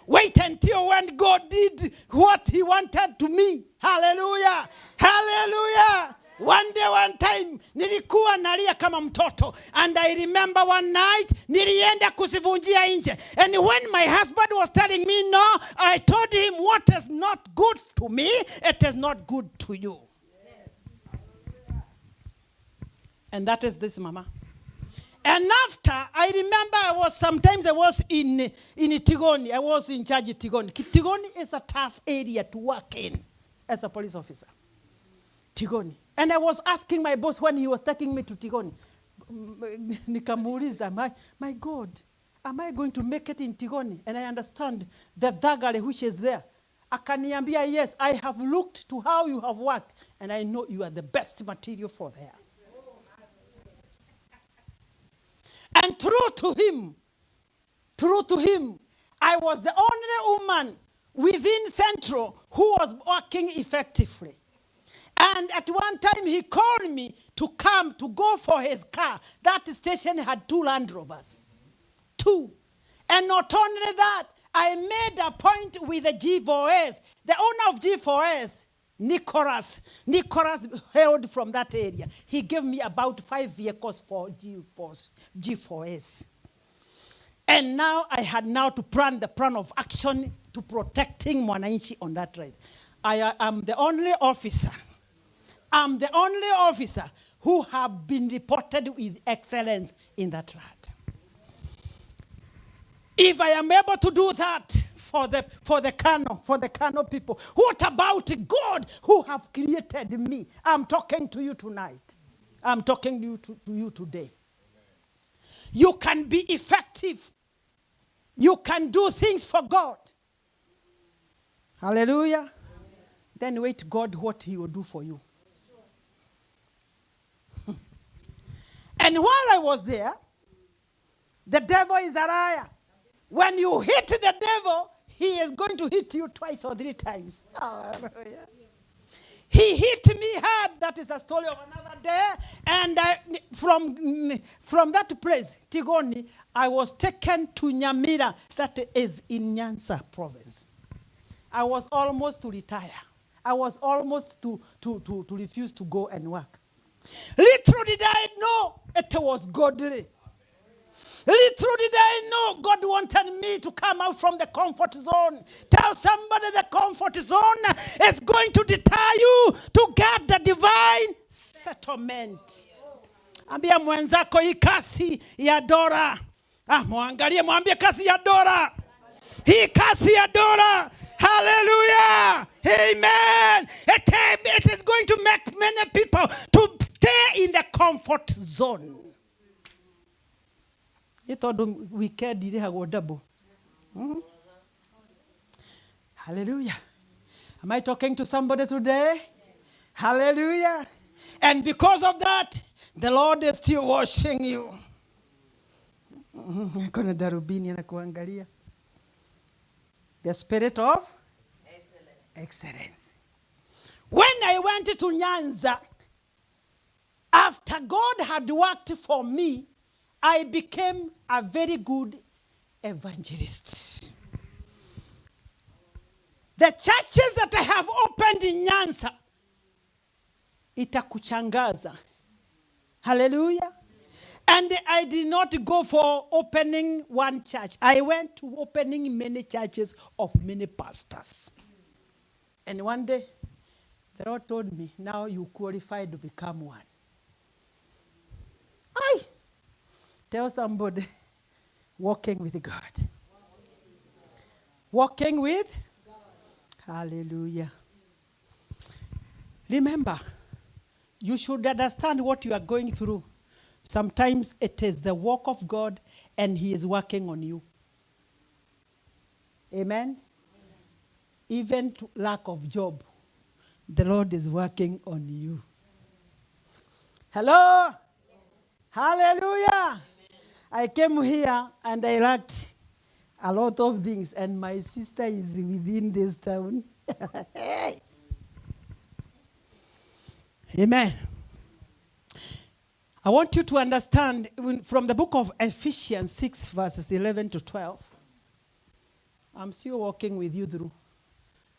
Wait until when God did what he wanted to me. Hallelujah. Hallelujah. One day, one time, nilikuwa nalia kama mtoto. And I remember one night, nilienda kusivunjia nje. And when my husband was telling me no, I told him what is not good to me, it is not good to you. Yes. And that is this, Mama. And after, I remember sometimes I was in Tigoni. I was in charge of Tigoni. Tigoni is a tough area to work in as a police officer. Tigoni. And I was asking my boss when he was taking me to Tigoni. Nikamuuliza, my God, am I going to make it in Tigoni? And I understand the Dagale which is there. Akaniambia, yes, I have looked to how you have worked, and I know you are the best material for there. And true to him, I was the only woman within Central who was working effectively. And at one time he called me to come to go for his car. That station had 2 Land Rovers. 2. And not only that, I made a point with the G4S. The owner of G4S, Nicholas hailed from that area. He gave me about 5 vehicles for G4S. And now I had to plan the plan of action to protecting Mwananchi on that ride. I am the only officer. I'm the only officer who have been reported with excellence in that ride. If I am able to do that for the Kano people, what about God who have created me? I'm talking to you tonight. I'm talking to you today. You can be effective. You can do things for God. Hallelujah. Then wait God what he will do for you. And while I was there, the devil is a liar. When you hit the devil, he is going to hit you 2 or 3 times. Hallelujah. He hit me hard. That is a story of another day. And from that place, Tigoni, I was taken to Nyamira, that is in Nyanza province. I was almost to retire. I was almost to refuse to go and work. Little did I know it was godly. Little did I know God wanted me to come out from the comfort zone. Tell somebody the comfort zone is going to deter you to get the divine settlement. Ambia mwenzako hii kasi ya Dora. Mwangalie mwambie kasi ya Dora. Hii kasi ya Dora. Hallelujah. Amen. It is going to make many people to stay in the comfort zone. You thought we cared did have a double. Hallelujah. Am I talking to somebody today? Hallelujah. And because of that, the Lord is still washing you. Kuna darubini na kuangalia. The spirit of excellence. When I went to Nyanza, after God had worked for me, I became a very good evangelist. The churches that I have opened in Nyanza, itakuchangaza. Hallelujah. And I did not go for opening one church. I went to opening many churches of many pastors. And one day, the Lord told me, now you qualified to become one. Tell somebody, walking with God. Walking with God. Hallelujah. Remember, you should understand what you are going through. Sometimes it is the work of God and He is working on you. Amen? Even to lack of job, the Lord is working on you. Hello? Hallelujah. I came here and I lacked a lot of things, and my sister is within this town. Amen. I want you to understand from the book of Ephesians 6, verses 11 to 12. I'm still walking with you through.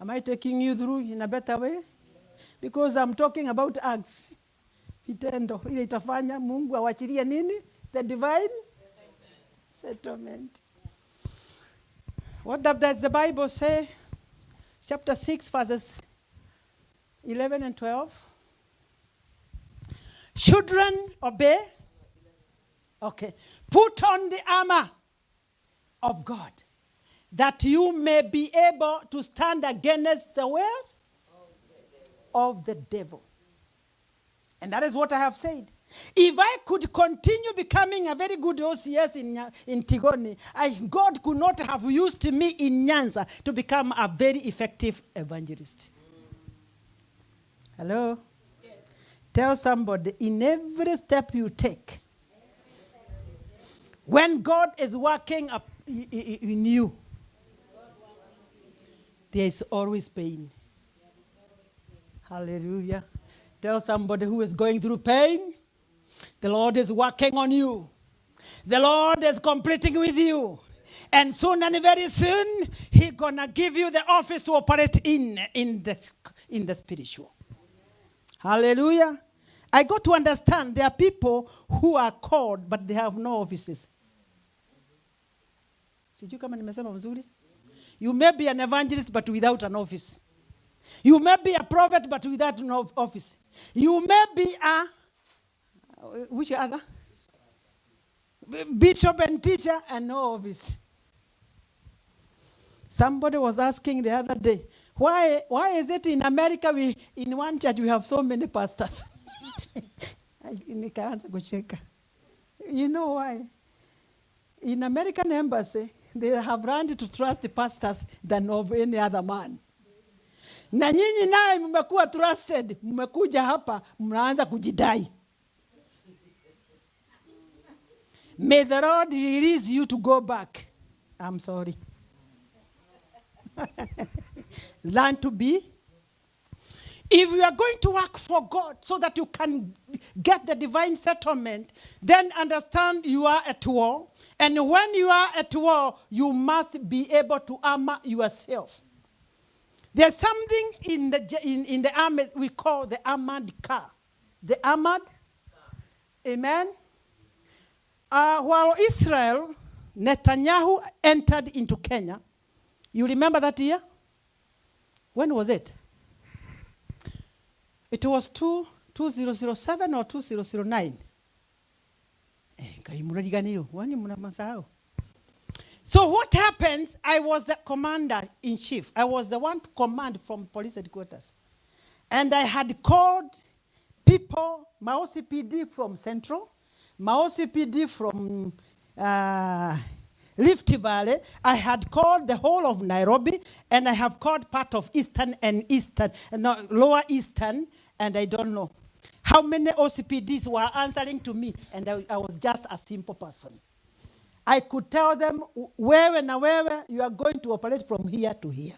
Am I taking you through in a better way? Because I'm talking about acts. Vitendo. Ile itafanya Mungu awachilie nini? The divine settlement. What does the Bible say? Chapter 6, verses 11 and 12. Children, obey. Okay. Put on the armor of God, that you may be able to stand against the ways of the devil. And that is what I have said. If I could continue becoming a very good OCS in Tigoni, God could not have used me in Nyanza to become a very effective evangelist. Hello? Yes. Tell somebody, in every step you take, when God is working up in you, there is always pain. Hallelujah. Tell somebody who is going through pain, the Lord is working on you. The Lord is completing with you. And soon and very soon, He's going to give you the office to operate in the spiritual. Hallelujah. I got to understand there are people who are called, but they have no offices. You may be an evangelist, but without an office. You may be a prophet, but without an office. You may be a, which other? Bishop and teacher and no office. Somebody was asking the other day, why is it in America in one church we have so many pastors? You know why? In American embassy, they have learned to trust the pastors than of any other man. Na nyinyi naye mmekuwa trusted, mmekuja hapa mnaanza kujidai. May the Lord release you to go back. I'm sorry. Learn to be. If you are going to work for God so that you can get the divine settlement, then understand you are at war. And when you are at war, you must be able to armor yourself. There's something in the army we call the armored car. The armored car. Amen. While Israel, Netanyahu entered into Kenya, you remember that year? When was it? It was 2007 or 2009. So what happens, I was the commander-in-chief. I was the one to command from police headquarters. And I had called people, my OCPD from Central, my OCPD from Rift Valley. I had called the whole of Nairobi, and I have called part of Eastern and Lower Eastern, and I don't know how many OCPDs were answering to me, and I was just a simple person. I could tell them, wherever you are going to operate from here to here.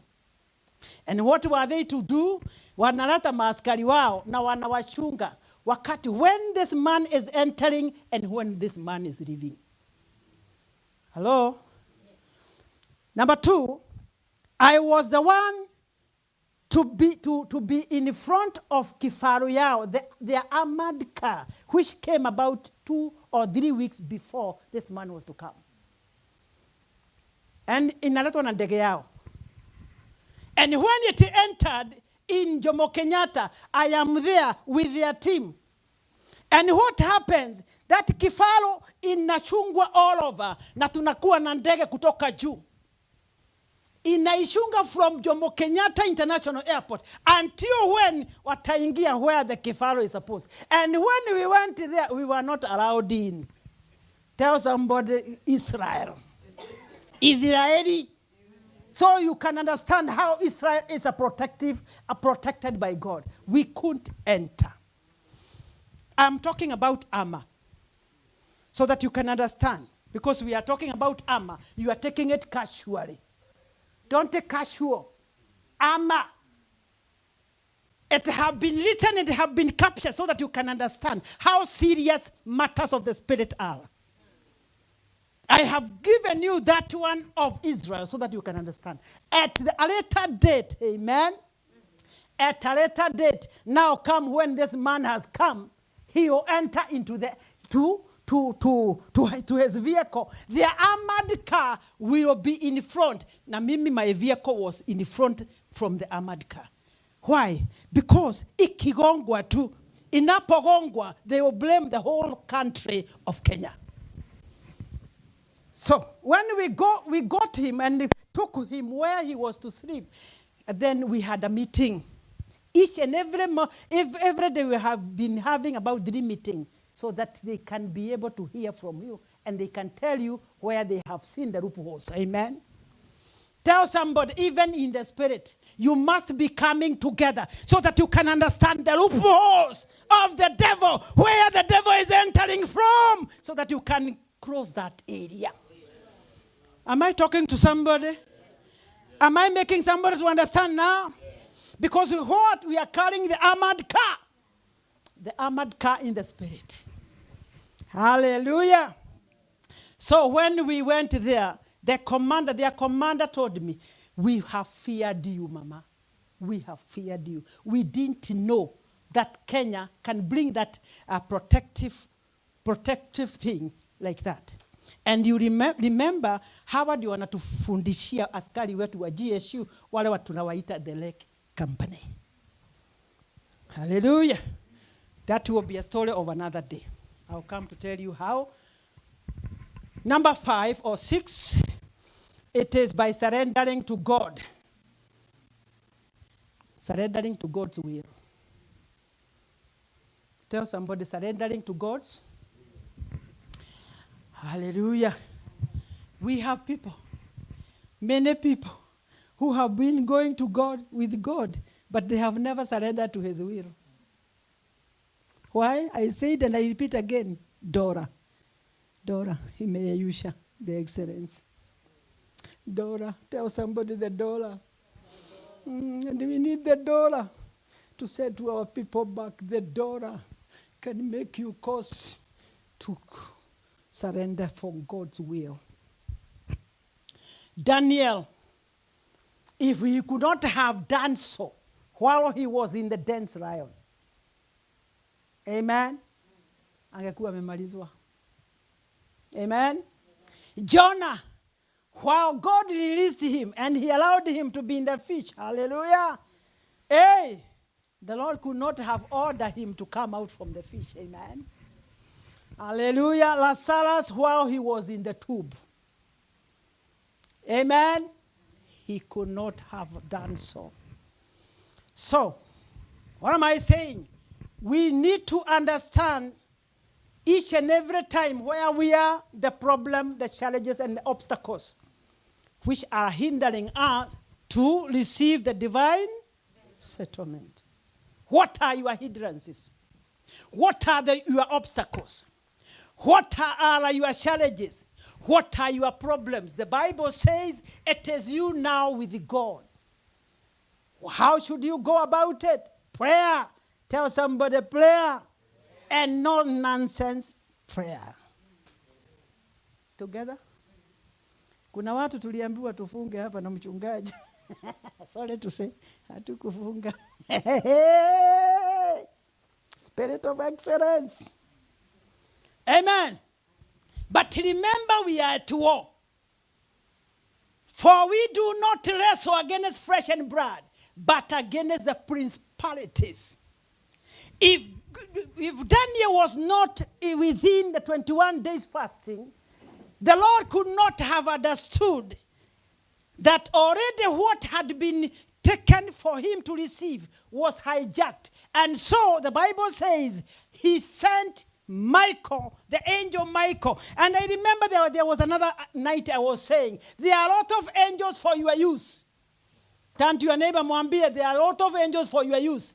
And what were they to do? Wanaleta maaskari wao na wanawachunga wakati when this man is entering and when this man is leaving. Hello? Number 2, I was the one to be in front of Kifaru Yao, their armored car, which came about 2 or 3 weeks before this man was to come. And inaletwa na ndege yao. And when it entered in Jomo Kenyatta, I am there with their team. And what happens? That kifaru inachungwa all over, na tunakuwa na ndege kutoka juu. Inaishunga from Jomo Kenyatta International Airport until when wataingia where the kifaru is supposed. And when we went there, we were not allowed in. Tell somebody, Israel. Israeli. So you can understand how Israel is protected by God. We couldn't enter. I'm talking about armor, so that you can understand. Because we are talking about armor, you are taking it casually. Don't take casual. Armor. It have been written, it have been captured, so that you can understand how serious matters of the spirit are. I have given you that one of Israel so that you can understand. At a later date, amen? At a later date, now come when this man has come, he will enter into the to his vehicle. The armored car will be in front. Now, my vehicle was in front from the armored car. Why? Because ikigongwa tu, inapogongwa, they will blame the whole country of Kenya. So when we got him and took him where he was to sleep, then we had a meeting. Each and every day we have been having about 3 meetings, so that they can be able to hear from you and they can tell you where they have seen the loopholes. Amen. Tell somebody, even in the spirit, you must be coming together so that you can understand the loopholes of the devil, where the devil is entering from, so that you can close that area. Am I talking to somebody? Am I making somebody to understand now? Because what we are carrying the armored car. The armored car in the spirit. Hallelujah. So when we went there, their commander told me, we have feared you, Mama. We have feared you. We didn't know that Kenya can bring that protective thing like that. And you remember Howard wanatufundishia askari wetu wa GSU wale watu tunawaita the Lake Company. Hallelujah. That will be a story of another day. I'll come to tell you how. Number 5 or 6, it is by surrendering to God. Surrendering to God's will. Tell somebody, surrendering to God's. Hallelujah. We have people, many people, who have been going to God with God, but they have never surrendered to his will. Why? I say it and I repeat again. Dora, imeyayusha the excellence. Dora, tell somebody the dollar. And we need the dollar to say to our people back, the dollar can make you cause to surrender for God's will. Daniel, if he could not have done so while he was in the dense lion, amen, angekuwa amemalizwa. Amen. Jonah, while God released him and he allowed him to be in the fish, hallelujah, hey, the Lord could not have ordered him to come out from the fish. Amen. Hallelujah. Lazarus, while he was in the tube, amen, he could not have done so. So, what am I saying? We need to understand each and every time where we are, the problem, the challenges, and the obstacles which are hindering us to receive the divine settlement. What are your hindrances? What are your obstacles? What are your challenges? What are your problems? The Bible says it is you now with God. How should you go about it? Prayer. Tell somebody prayer. And no nonsense prayer. Together? Kuna watu tuliambiwa tufunge hapa na mchungaji. Sorry to say, hatukufunga. Spirit of excellence. Amen. But remember, we are at war. For we do not wrestle against flesh and blood, but against the principalities. If Daniel was not within the 21 days fasting, the Lord could not have understood that already what had been taken for him to receive was hijacked. And so the Bible says he sent Michael, the angel Michael. And I remember there was another night I was saying, there are a lot of angels for your use. Turn to your neighbor, mwambie, there are a lot of angels for your use.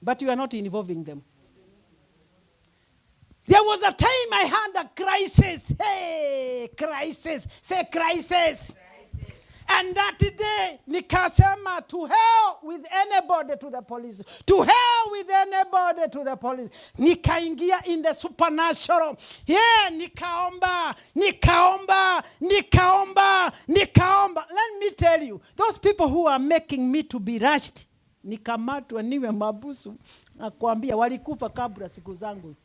But you are not involving them. There was a time I had a crisis. Hey, crisis. Say crisis. And that day, nikasema, to hell with anybody to the police. To hell with anybody to the police. Nikaingia in the supernatural. Yeah, nikaomba. Let me tell you, those people who are making me to be rushed, nikamatwa niwe mabusu, nakwambia walikufa kabla siku zangu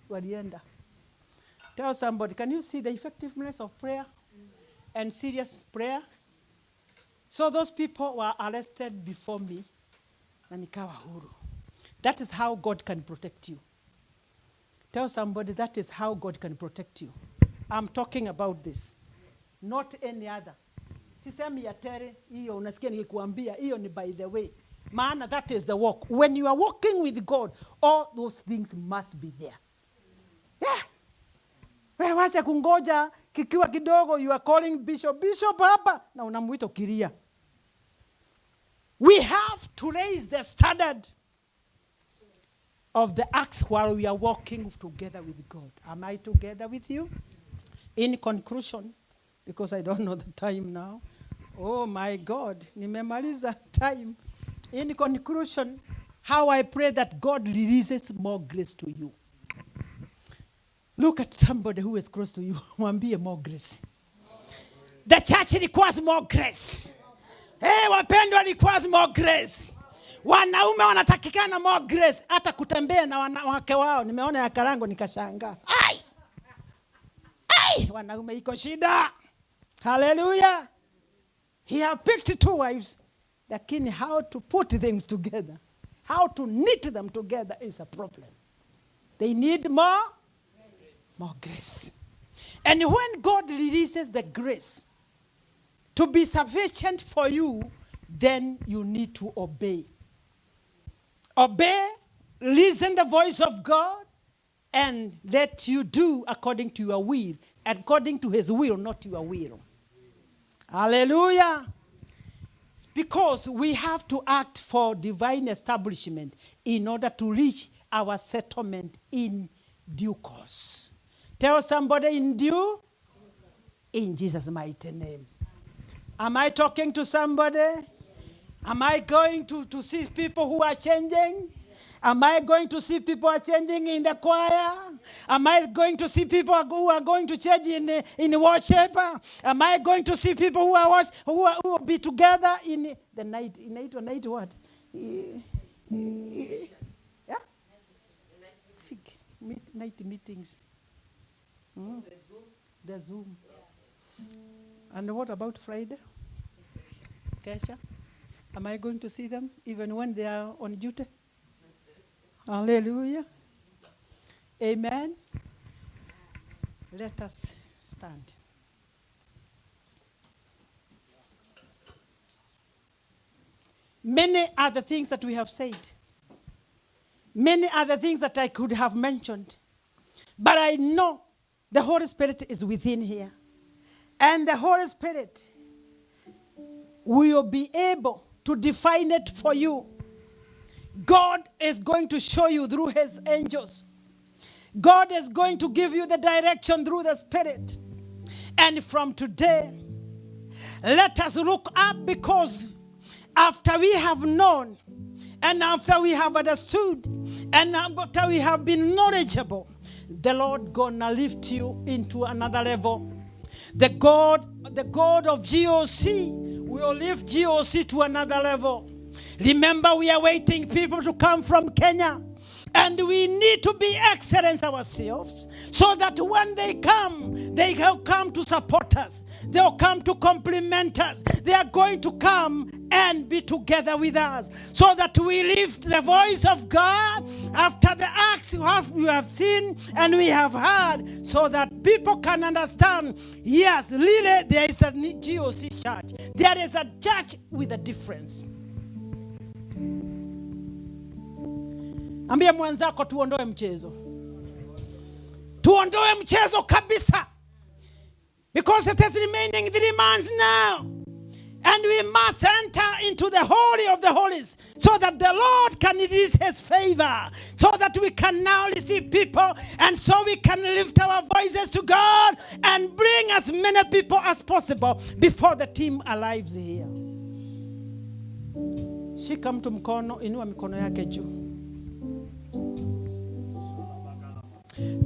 walienda. Tell somebody, can you see the effectiveness of prayer and serious prayer? So those people were arrested before me, na nikawa huru. That is how God can protect you. Tell somebody, that is how God can protect you. I'm talking about this, not any other. Sisemi ya tere, hiyo unasikia nikikuambia, hiyo ni by the way. Maana that is the walk. When you are walking with God, all those things must be there. Yeah. Wewe wacha kungoja kikiwa kidogo, you are calling bishop hapa na unamuita Kiria. We have to raise the standard of the acts while we are walking together with God. Am I together with you? In conclusion, because I don't know the time now. Oh my God, nimemaliza time. In conclusion, how I pray that God releases more grace to you. Look at somebody who is close to you. Mwambie more grace. The church requires more grace. Hey, wapendwa requires more grace. Wanaume wanatakikana more grace. Hata kutembea na wanawake wao. Nimeona ya Karango nikashangaa. Wanaume iko shida. Hallelujah. He have picked 2 wives. Lakini how to put them together, how to knit them together is a problem. They need more grace. And when God releases the grace to be sufficient for you, then you need to obey. Obey, listen the voice of God, and let you do according to your will, according to his will, not your will. Hallelujah. Because we have to act for divine establishment in order to reach our settlement in due course. Tell somebody in Jesus' mighty name. Am I talking to somebody? Am I going to see people who are changing? Am I going to see people are changing in the choir? Am I going to see people who are going to change in worship? Am I going to see people who will be together in the night? Night what? Yeah? Night meetings. The Zoom. And what about Friday? Kesha? Am I going to see them even when they are on duty? Hallelujah. Amen. Let us stand. Many other things that we have said. Many other things that I could have mentioned. But I know the Holy Spirit is within here. And the Holy Spirit will be able to define it for you. God is going to show you through his angels. God is going to give you the direction through the Spirit. And from today, let us look up, because after we have known, and after we have understood, and after we have been knowledgeable, the Lord gonna lift you into another level. The God of GOC will lift GOC to another level. Remember, we are waiting people to come from Kenya. And we need to be excellent ourselves so that when they will come to support us. They'll come to compliment us. They are going to come and be together with us so that we lift the voice of God after the acts we have seen and we have heard, so that people can understand, yes, really there is a GOC church. There is a church with a difference. Ambia mwenzako tuondoe mchezo. Tuondoe mchezo kabisa. Because it is remaining 3 months now. And we must enter into the Holy of the Holies so that the Lord can release His favor. So that we can now receive people. And so we can lift our voices to God and bring as many people as possible before the team arrives here. Shika mtu mkono, inua mikono yake juu.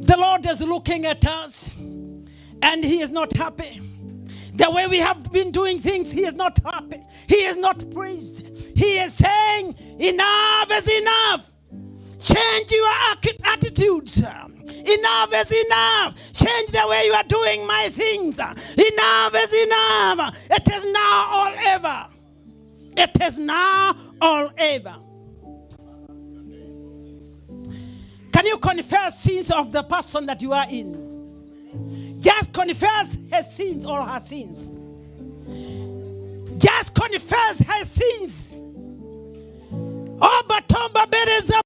The Lord is looking at us and He is not happy. The way we have been doing things, He is not happy. He is not pleased. He is saying, enough is enough. Change your attitudes. Enough is enough. Change the way you are doing my things. Enough is enough. It is now or ever. It is now or ever. Can you confess sins of the person that you are in? Just confess his sins or her sins. Just confess her sins. Oh, batomba bereza.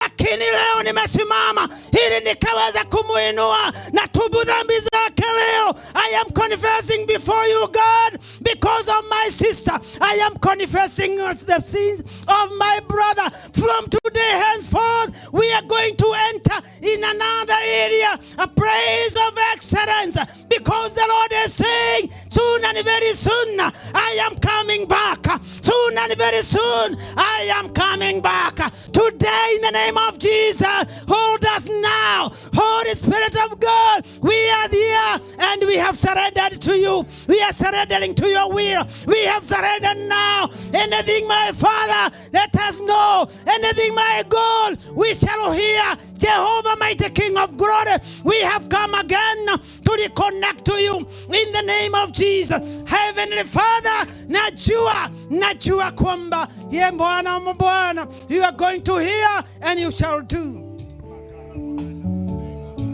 Lakini leo nimesimama ili nikaweza kumuinua na tubu dhambi zake leo. I am confessing before you, God, because of my sister. I am confessing the sins of my brother. From today henceforth, we are going to enter in another area, a praise of excellence, because the Lord is saying, soon and very soon, I am coming back. Soon and very soon, I am coming back. Today, in the name of Jesus, hold us now. Holy Spirit of God, we are here and we have surrendered to you. We are surrendering to your will. We have surrendered now. Anything, my Father, let us know. Anything, my God, we shall hear. Jehovah, mighty King of glory, we have come again to reconnect to you in the name of Jesus. Heavenly Father, najua kwamba ye Bwana, you are going to hear and you shall do.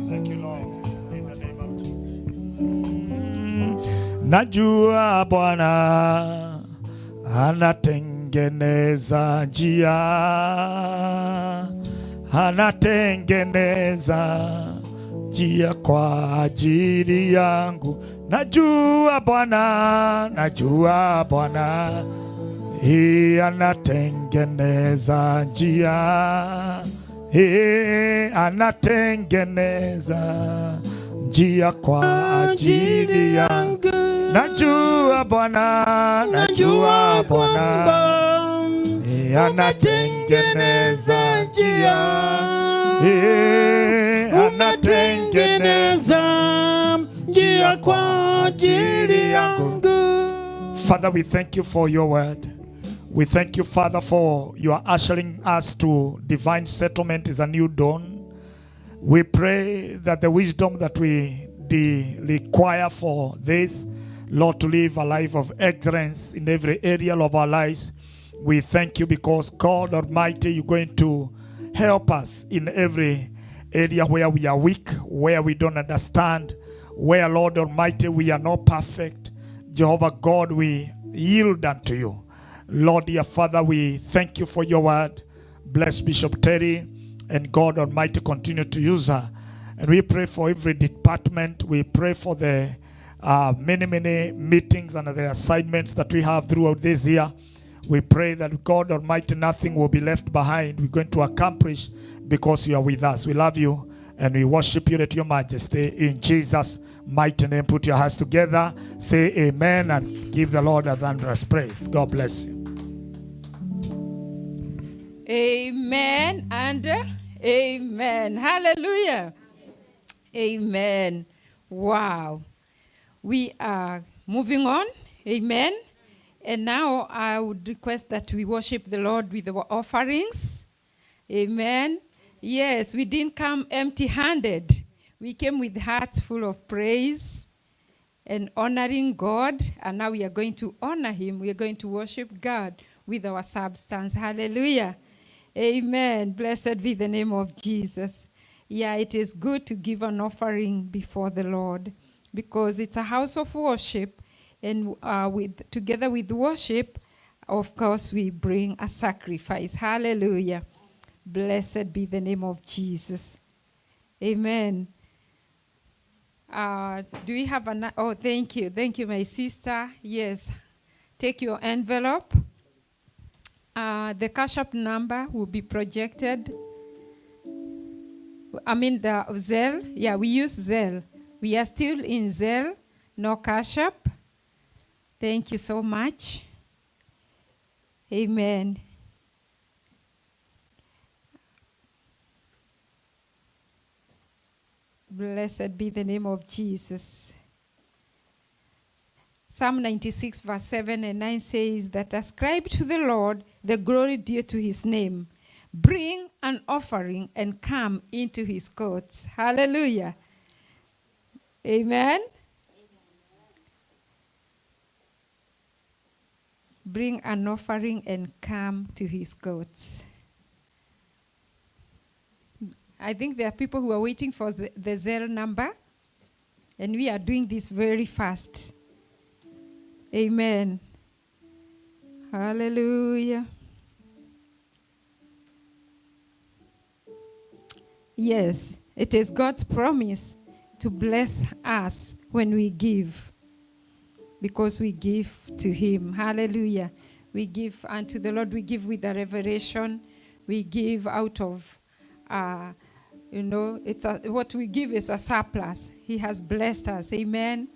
Thank you, Lord. In the name of Jesus. Najua Bwana anatengeneza njia. Anatengeneza njia kwa ajili yangu. Najua Bwana, anatengeneza njia. Anatengeneza njia kwa ajili yangu. Najua Bwana, anatengeneza njia. Anatengeneza njia kwa ajili yangu. Father, we thank you for your word. We thank you, Father, for you are ushering us to divine settlement is a new dawn. We pray that the wisdom that we require for this, Lord, to live a life of excellence in every area of our lives. We thank you because, God Almighty, you're going to help us in every area where we are weak, where we don't understand, where, Lord Almighty, we are not perfect. Jehovah God, we yield unto you. Lord, dear Father, we thank you for your word. Bless Bishop Terry, and God Almighty, continue to use her. And we pray for every department. We pray for the many meetings and the assignments that we have throughout this year. We pray that God Almighty, nothing will be left behind. We're going to accomplish because you are with us. We love you and we worship you at your majesty. In Jesus' mighty name, put your hands together. Say amen and give the Lord a thunderous praise. God bless you. Amen and amen. Hallelujah. Amen. Wow. We are moving on. Amen. And now I would request that we worship the Lord with our offerings. Amen. Yes, we didn't come empty-handed. We came with hearts full of praise and honoring God. And now we are going to honor him. We are going to worship God with our substance. Hallelujah. Amen. Blessed be the name of Jesus. Yeah, it is good to give an offering before the Lord because it's a house of worship. And together with worship, of course, we bring a sacrifice. Hallelujah. Blessed be the name of Jesus. Amen. Do we have an... Oh, thank you. Thank you, my sister. Yes. Take your envelope. The Cash App number will be projected. I mean, the Zelle. Yeah, we use Zelle. We are still in Zelle, no Cash App. Thank you so much. Amen. Blessed be the name of Jesus. Psalm 96 verse 7 and 9 says that ascribe to the Lord the glory due to his name. Bring an offering and come into his courts. Hallelujah. Amen. Bring an offering and come to his courts. I think there are people who are waiting for the Zelle number, and we are doing this very fast. Amen. Hallelujah. Yes, it is God's promise to bless us when we give, because we give to him. Hallelujah. We give unto the Lord. We give with a revelation. We give out of, what we give is a surplus. He has blessed us. Amen.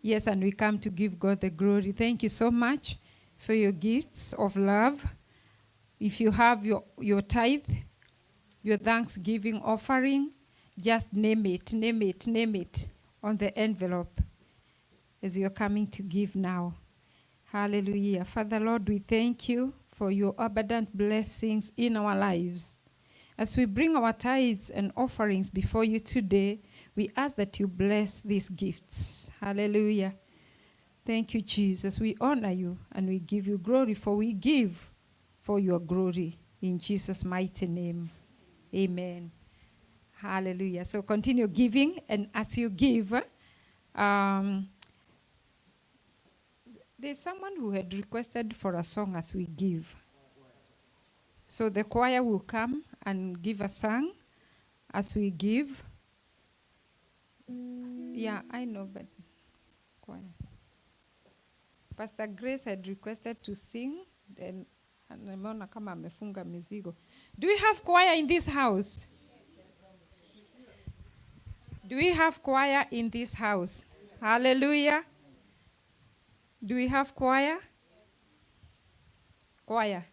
Yes, and we come to give God the glory. Thank you so much for your gifts of love. If you have your tithe, your thanksgiving offering, just name it on the envelope as you're coming to give now. Hallelujah. Father, Lord, we thank you for your abundant blessings in our lives. As we bring our tithes and offerings before you today, we ask that you bless these gifts. Hallelujah. Thank you, Jesus. We honor you and we give you glory, for we give for your glory. In Jesus' mighty name. Amen. Hallelujah. So continue giving, and as you give, there's someone who had requested for a song as we give. So the choir will come and give a song as we give. Yeah, I know, but choir. Pastor Grace had requested to sing, then nimeona kama amefunga mizigo. Do we have choir in this house? Do we have choir in this house? Hallelujah. Do we have choir? Choir.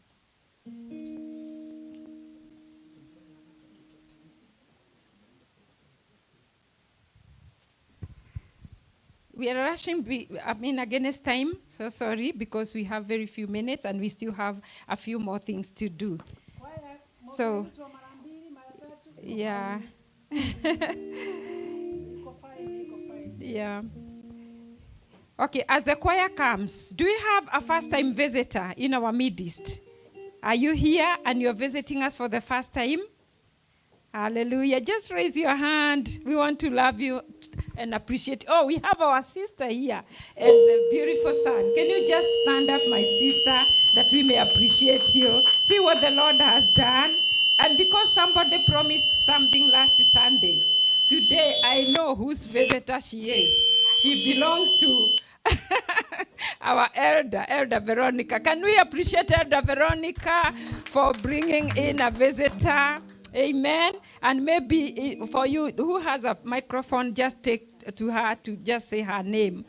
We are rushing, against time, so sorry, because we have very few minutes and we still have a few more things to do. So, yeah. Yeah. Okay, as the choir comes, do we have a first-time visitor in our midst? Are you here and you're visiting us for the first time? Hallelujah. Just raise your hand. We want to love you and appreciate. Oh, we have our sister here and the beautiful son. Can you just stand up, my sister, that we may appreciate you? See what the Lord has done. And because somebody promised something last Sunday, today I know whose visitor she is. She belongs to our Elder Veronica. Can we appreciate Elder Veronica for bringing in a visitor? Amen. And maybe for you who has a microphone, just take to her to just say her name.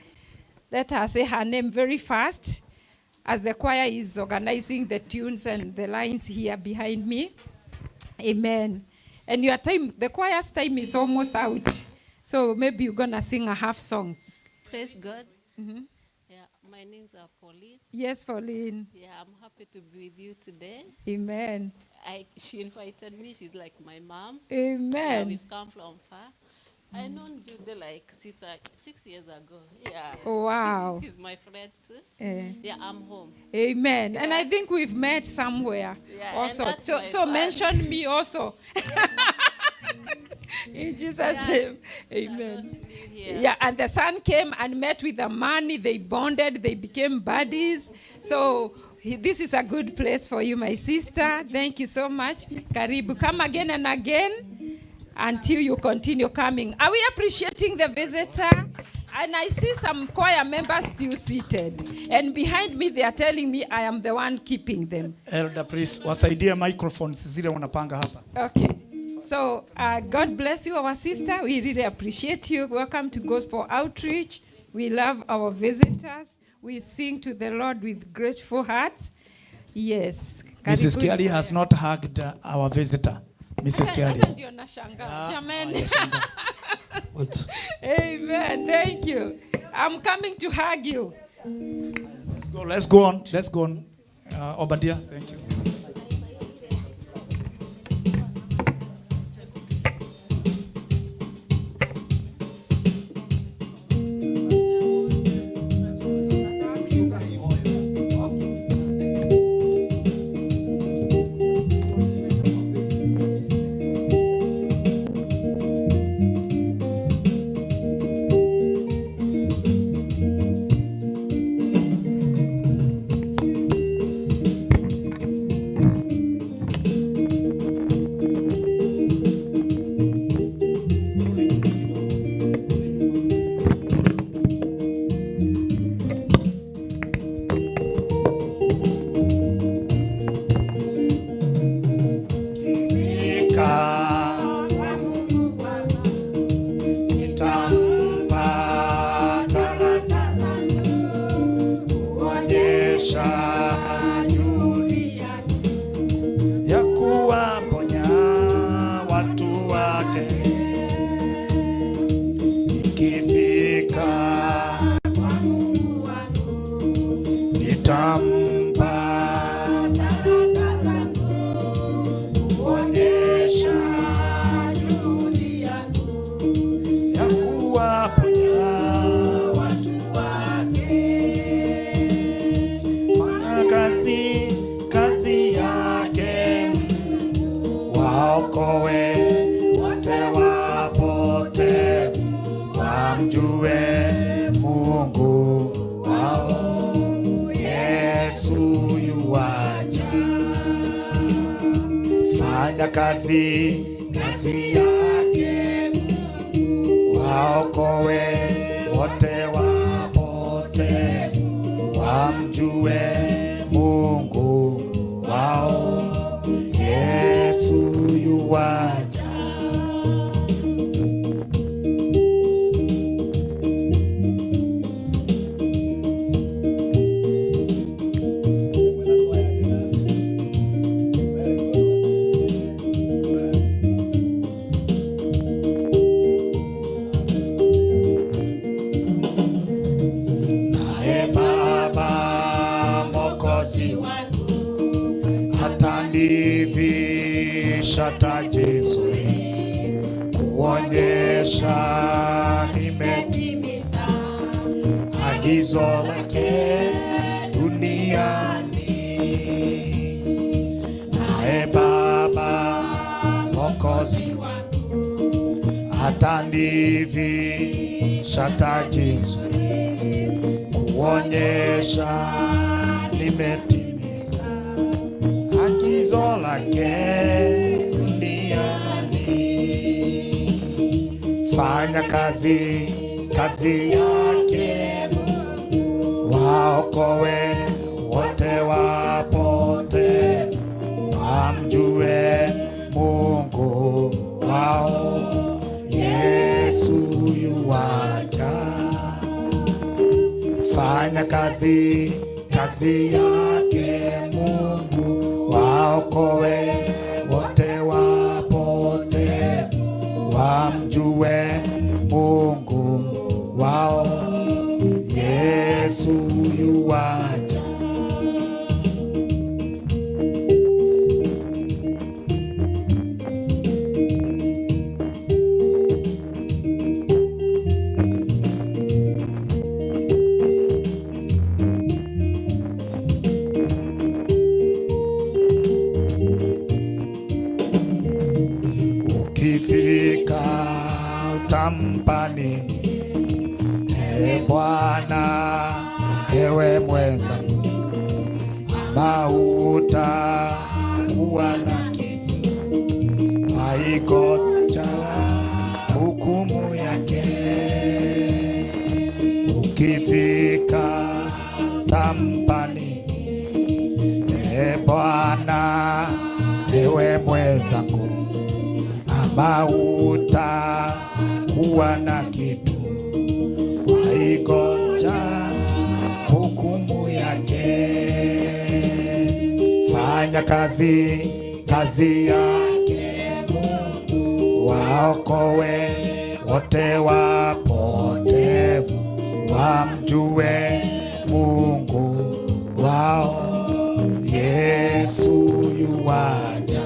Let her say her name very fast. as the choir is organizing the tunes and the lines here behind me. Amen. And your time, the choir's time is almost out. So maybe you're going to sing a half song. Praise God. Mm-hmm. Yeah, my name's Pauline. Yes, Pauline. Yeah, I'm happy to be with you today. Amen. She invited me. She's like my mom. Amen. Yeah, we've come from far. I known Jude like 6 years ago. Yeah. Wow. She's my friend too. Eh. Yeah, I'm home. Amen. Yeah. And I think we've met somewhere Yeah, also. and that's So, my so son. mention me also. In Jesus' name. I Amen. don't live here. Yeah, and the son came and met with the man. They bonded. They became buddies. So this is a good place for you, my sister. Thank you so much. Karibu. Come again and again until you continue coming. Are we appreciating the visitor? And I see some choir members still seated. And behind me, they are telling me I am the one keeping them. Elder priest, wasaidie microphones zile unapanga hapa. Okay. So God bless you, our sister. We really appreciate you. Welcome to Gospel Outreach. We love our visitors. We sing to the Lord with grateful hearts. Yes. Mrs. Kiari has not hugged our visitor. Mrs. Kiari. Hata ndio nashangaa. Jamani. What? Amen. Thank you. I'm coming to hug you. Let's go on. Obadiah, thank you. Kazi yake waokoe wote wapote, wamjue Mungu wao. Yesu yuwaja. Taji nzuri kuonyesha nimetimiza agizo lake duniani. Naye Baba Mwokozi atanivisha taji nzuri kuonyesha nimetimiza agizo lake. Fanya kazi yake, waokoe wote wapote, wamjue Mungu wao. Yesu yuwaja. Fanya kazi kazi yake Mungu, waokoe wote wapote, wamjue Mungu wao. Yesu yuwaja. Ukifika utampa nini? Bwana, ewe mwenzangu, ama utakuwa na kitu, waingoja hukumu yake. Ukifika utampa nini? Bwana, ewe mwenzangu, ama utakuwa na kitu, waigoja hukumu yake. Fanya kazi yake Mungu, waokoe wote wapotevu, wamjue Mungu wao. Yesu yuwaja.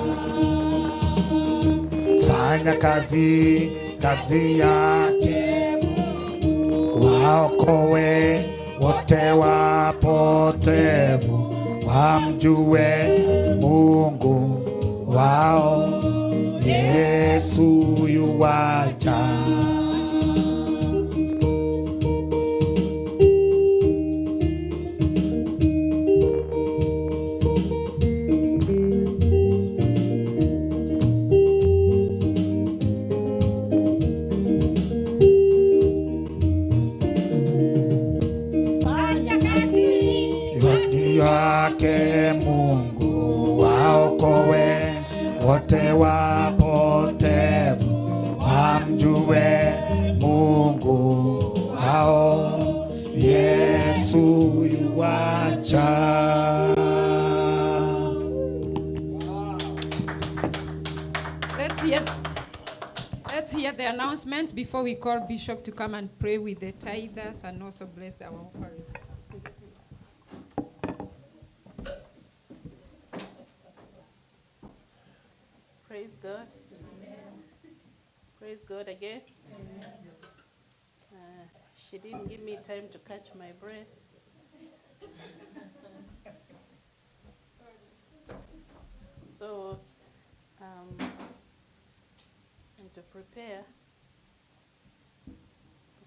Fanya kazi yake, waokoe wote wapotevu, wamjue Mungu wao. Yesu yuwaja. Yake Mungu, waokoe wote wapotevu, wamjue Mungu wao. Yesu yuwaja. Let's hear the announcement before we call Bishop to come and pray with the tithers and also bless our offering. Praise God. Amen. Praise God again. Amen. She didn't give me time to catch my breath. So, and to prepare,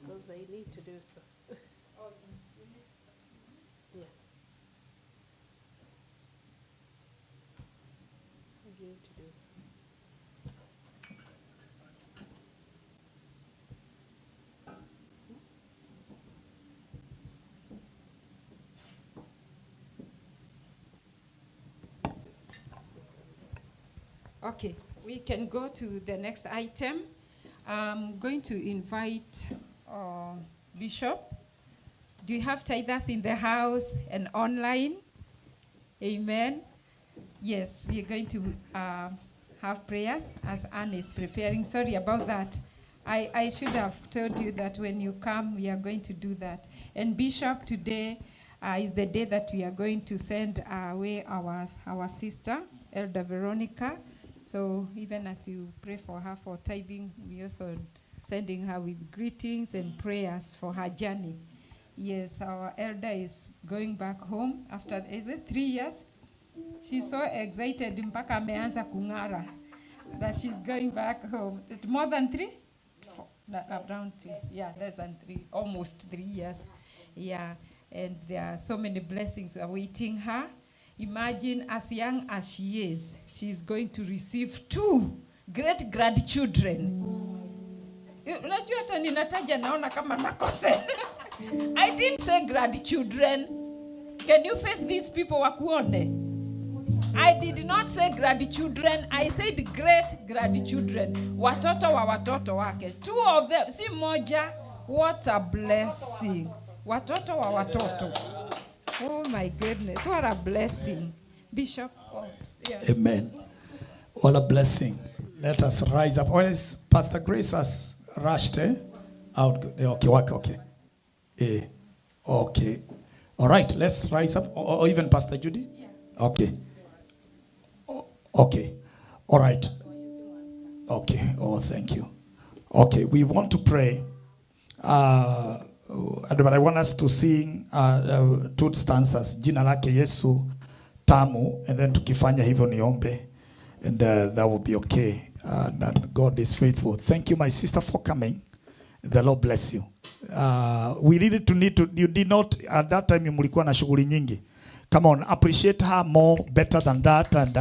because I need to do so. Yeah. I need to do so. Okay, we can go to the next item. I'm going to invite Bishop. Do you have tithers in the house and online? Amen. Yes, we are going to have prayers as Anne is preparing. Sorry about that. I should have told you that when you come, we are going to do that. And Bishop, today is the day that we are going to send away our sister, Elder Veronica. So even as you pray for her for tithing, we also sending her with greetings and prayers for her journey. Yes, our elder is going back home after, is it 3 years? She's so excited mpaka ameanza kung'ara that she's going back home. More than 3? Around 3, yeah, less than 3, almost 3 years. Yeah, and there are so many blessings awaiting her. Imagine, as young as she is, she's going to receive 2 great grandchildren. Unajua hata ninataja naona kama nakose. I didn't say grandchildren. Can you face these people wakuone? I did not say grandchildren. I said great grandchildren. Watoto wa watoto wake. 2 of them. Si moja. What a blessing. Watoto wa watoto. Oh my goodness, what a blessing. Bishop. Oh, yeah. Amen. What a blessing. Let us rise up. Where is Pastor Grace has rushed out? Okay, okay. Okay. All right, let's rise up. Or even Pastor Judy? Yeah. Okay. Okay. All right. Okay. Oh, thank you. Okay, we want to pray. But I want us to sing two stanzas. Jina lake Yesu tamu, and then tukifanya hivyo niombe, and that will be okay. And God is faithful. Thank you, my sister, for coming. The Lord bless you. We needed to you did not at that time, mlikuwa na shughuli nyingi. Come on, appreciate her more, better than that, and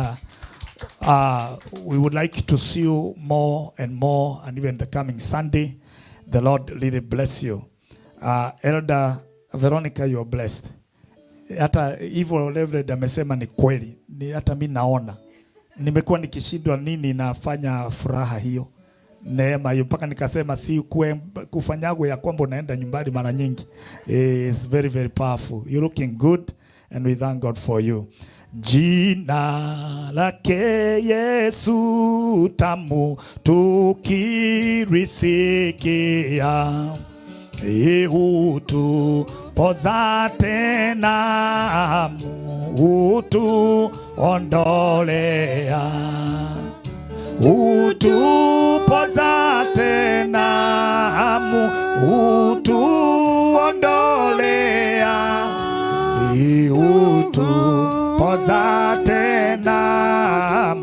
we would like to see you more and more, and even the coming Sunday. The Lord really bless you. Elder Veronica, you are blessed. Hata hivyo Reverend amesema ni kweli. Ni hata mimi naona. Nimekuwa nikishindwa nini nafanya furaha hiyo. Neema hiyo mpaka nikasema si kufanyago ya kwamba unaenda nyumbani mara nyingi. It's very very powerful. You're looking good and we thank God for you. Jina lake Yesu tamu tukirisikia, hutupoza tena, hutuondolea, hutupoza tena, hutuondolea, hutupoza tena,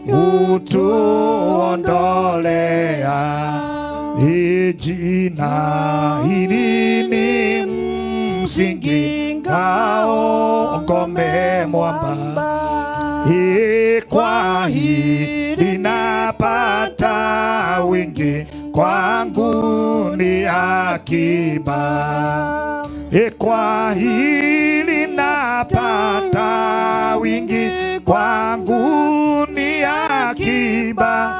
hutuondolea. Jina hili ni msingi, ngao, ngome, mwamba. Kwa hili napata wingi, kwangu ni akiba. Kwa hili napata wingi, kwangu ni akiba.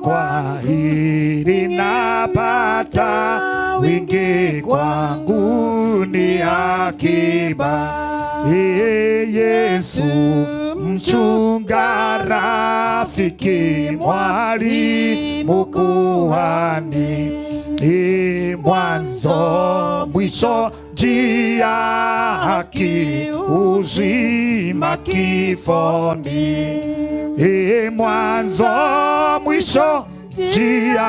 Kwa hili napata wingi, kwangu ni akiba. Yesu mchunga, rafiki, mwalimu, kuhani, mwanzo mwisho, njia, haki, uzima, kifoni. Mwanzo mwisho, njia,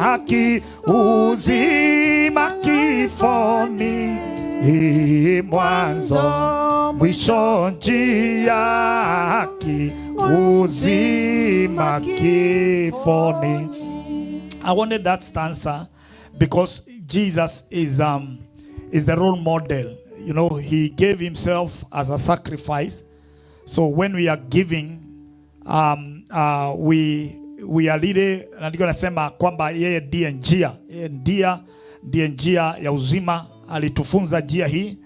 haki, uzima, kifoni. Mwanzo mwisho, njia, haki, uzima, kifoni. I wanted that stanza because Jesus is the role model. You know, he gave himself as a sacrifice. So when we are giving, we are lile, ndio nasema kwamba yeye ndiye njia ya uzima. Alitufunza njia hii,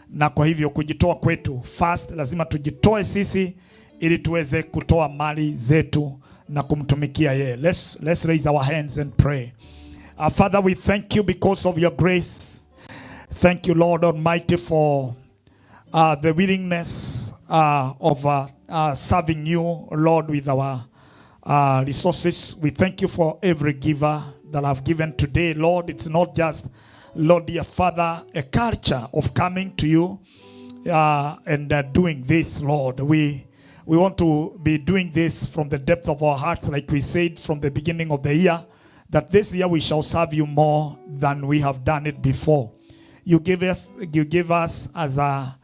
na kwa hivyo kujitoa kwetu first, lazima tujitoe sisi ili tuweze kutoa mali zetu na kumtumikia yeye. Let's raise our hands and pray. Father, we thank you because of your grace. Thank you, Lord Almighty, for the willingness of serving you, Lord, with our resources. We thank you for every giver that I've given today, Lord. It's not just, Lord, dear Father, a culture of coming to you and doing this, Lord. We want to be doing this from the depth of our hearts, like we said from the beginning of the year, that this year we shall serve you more than we have done it before. You give us as a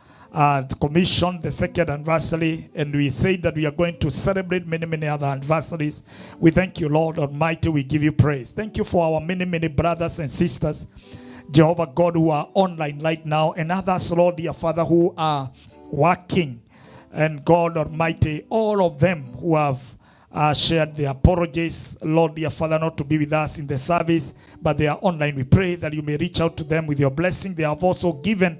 commission the second anniversary, and we say that we are going to celebrate many other anniversaries. We thank you, Lord Almighty. We give you praise. Thank you for our many brothers and sisters, Jehovah God, who are online right now, and others, Lord, dear Father, who are working. And God Almighty, all of them who have shared their apologies, Lord, dear Father, not to be with us in the service, but they are online. We pray that you may reach out to them with your blessing. They have also given.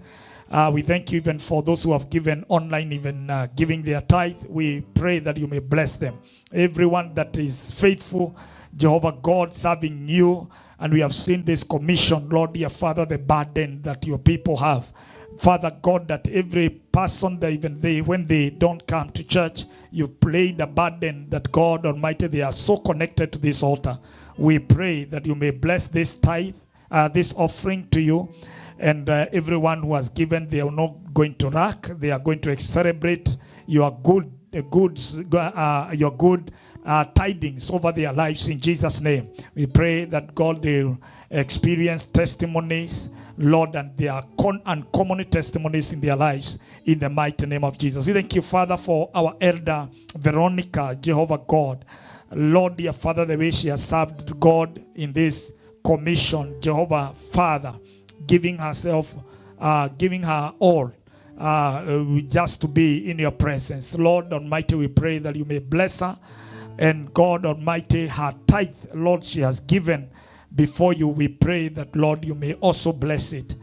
We thank you even for those who have given online, even giving their tithe. We pray that you may bless them. Everyone that is faithful, Jehovah God, serving you. And we have seen this commission, Lord, dear Father, the burden that your people have. Father God, that every person that even they, when they don't come to church, you've played a burden that God Almighty, they are so connected to this altar. We pray that you may bless this tithe, this offering to you. And everyone who has given, they are not going to lack. They are going to celebrate your good tidings over their lives in Jesus' name. We pray that God will experience testimonies, Lord, and there are uncommon testimonies in their lives in the mighty name of Jesus. We thank you, Father, for our elder Veronica, Jehovah God. Lord, dear Father, the way she has served God in this commission, Jehovah Father, giving herself, giving her all, just to be in your presence. Lord Almighty, we pray that you may bless her, and God Almighty, her tithe, Lord, she has given before you. We pray that, Lord, you may also bless it.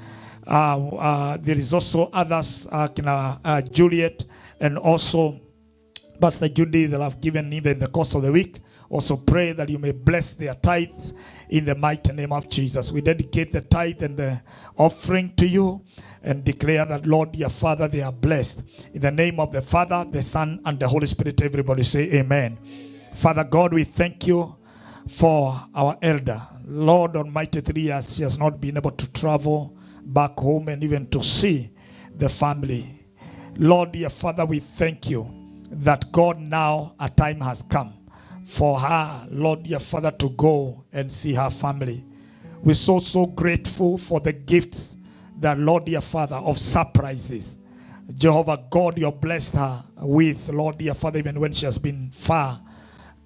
There is also others, Juliet, and also Pastor Judy, that have given even the course of the week. Also pray that you may bless their tithes in the mighty name of Jesus. We dedicate the tithe and the offering to you and declare that, Lord, dear Father, they are blessed. In the name of the Father, the Son, and the Holy Spirit, everybody say amen. Father God, we thank you for our elder. Lord Almighty, 3 years she has not been able to travel back home and even to see the family. Lord, dear Father, we thank you that, God, now a time has come for her, Lord, dear Father, to go and see her family. We're so grateful for the gifts that, Lord, dear Father, of surprises. Jehovah God, you blessed her with, Lord, dear Father, even when she has been far.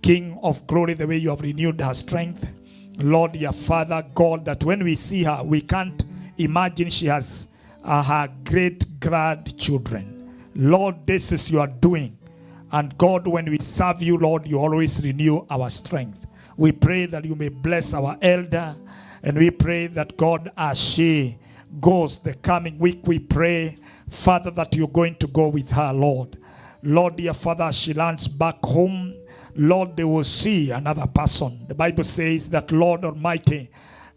King of glory, the way you have renewed her strength. Lord, dear Father, God, that when we see her, we can't imagine she has her great grandchildren. Lord, this is your doing. And God, when we serve you, Lord, you always renew our strength. We pray that you may bless our elder. And we pray that, God, as she goes the coming week, we pray, Father, that you're going to go with her, Lord. Lord, dear Father, as she lands back home, Lord, they will see another person. The Bible says that, Lord Almighty,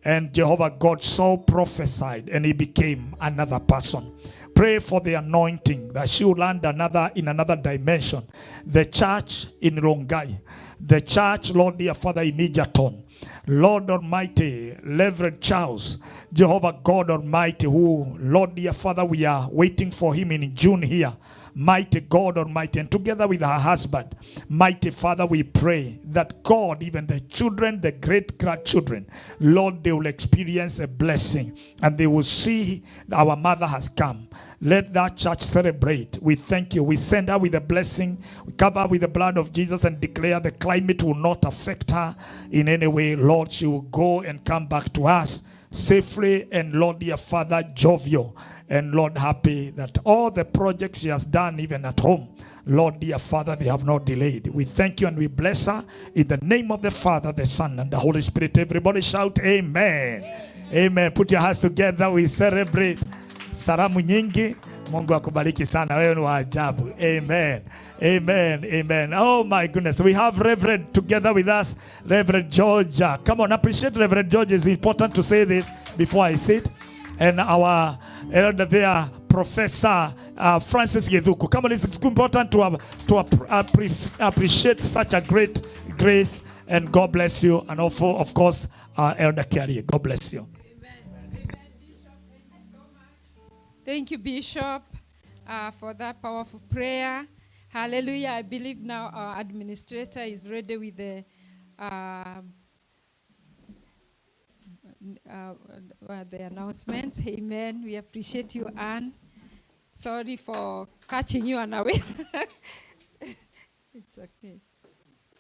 and Jehovah God so prophesied, and he became another person. Pray for the anointing that she will land in another dimension. The church in Rongai, the church, Lord, dear Father, in Egerton, Lord Almighty, Reverend Charles, Jehovah God Almighty, who, Lord, dear Father, we are waiting for him in June here. Mighty God Almighty, and together with her husband, mighty Father, we pray that, God, even the children, the great grandchildren, Lord, they will experience a blessing and they will see our mother has come. Let that church celebrate. We thank you. We send her with a blessing. We cover her with the blood of Jesus and declare the climate will not affect her in any way. Lord, she will go and come back to us safely, and Lord, dear Father, jovial, and Lord, happy that all the projects she has done, even at home, Lord, dear Father, they have not delayed. We thank you and we bless her in the name of the Father, the Son, and the Holy Spirit. Everybody shout amen. Amen. Put your hands together. We celebrate. Salamu nyingi. Mungu akubariki sana. Wewe ni wa ajabu. Amen. Amen. Amen. Oh my goodness. We have Reverend together with us. Reverend George. Come on, appreciate Reverend George. It's important to say this before I sit. And our elder there, Professor Francis Yeduku. Come on, it's important to appreciate such a great grace. And God bless you. And also, of course, Elder Kelly. God bless you. Thank you, Bishop, for that powerful prayer. Hallelujah. I believe now our administrator is ready with the announcements. Amen. We appreciate you, Anne. Sorry for catching you unaware. It's okay.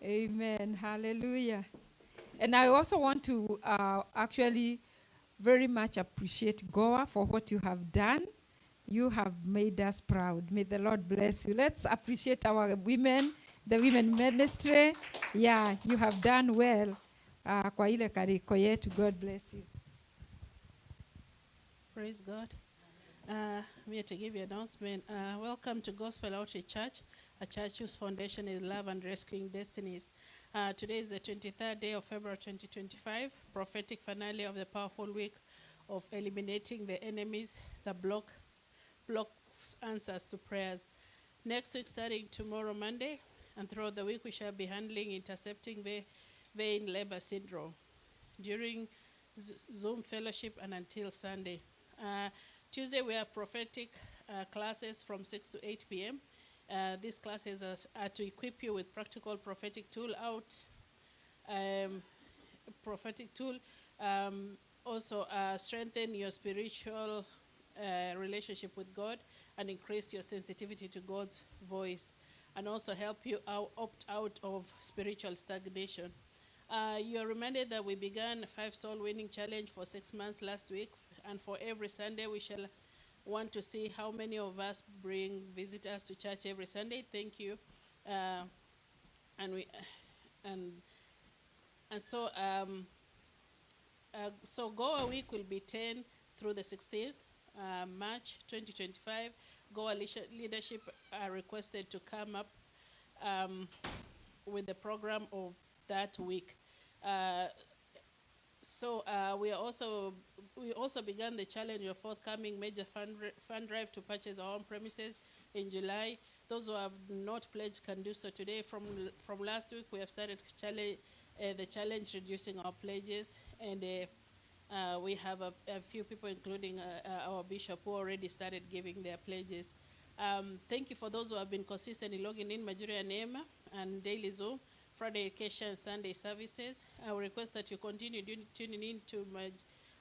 Amen. Hallelujah. And I also want to actually very much appreciate Goa for what you have done. You have made us proud. May the Lord bless you. Let's appreciate our women, the women ministry. Yeah, you have done well. Kwa ile kariko yetu. God bless you. Praise God. I'm here to give you an announcement. Welcome to Gospel Outreach Church, a church whose foundation is love and rescuing destinies. Today is the 23rd day of February 2025, prophetic finale of the powerful week of eliminating the enemies that block blocks answers to prayers. Next week, starting tomorrow, Monday, and throughout the week, we shall be handling intercepting vein labor syndrome during Zoom fellowship and until Sunday. Tuesday, we have prophetic classes from 6 to 8 p.m. These classes are to equip you with practical prophetic tool also strengthen your spiritual relationship with God and increase your sensitivity to God's voice, and also help you opt out of spiritual stagnation. You are reminded that we began a 5-soul winning challenge for 6 months last week, and for every Sunday we shall want to see how many of us bring visitors to church every Sunday. Thank you. So Goa week will be 10 through the 16th, March 2025. Goa leadership are requested to come up with the program of that week. We also began the challenge of forthcoming major fund drive to purchase our own premises in July. Those who have not pledged can do so today. From last week, we have started the challenge reducing our pledges, and we have a few people, including our bishop, who already started giving their pledges. Thank you for those who have been consistently logging in Majira Neema and Daily Zoom, Friday Education, and Sunday services. I will request that you continue tuning in to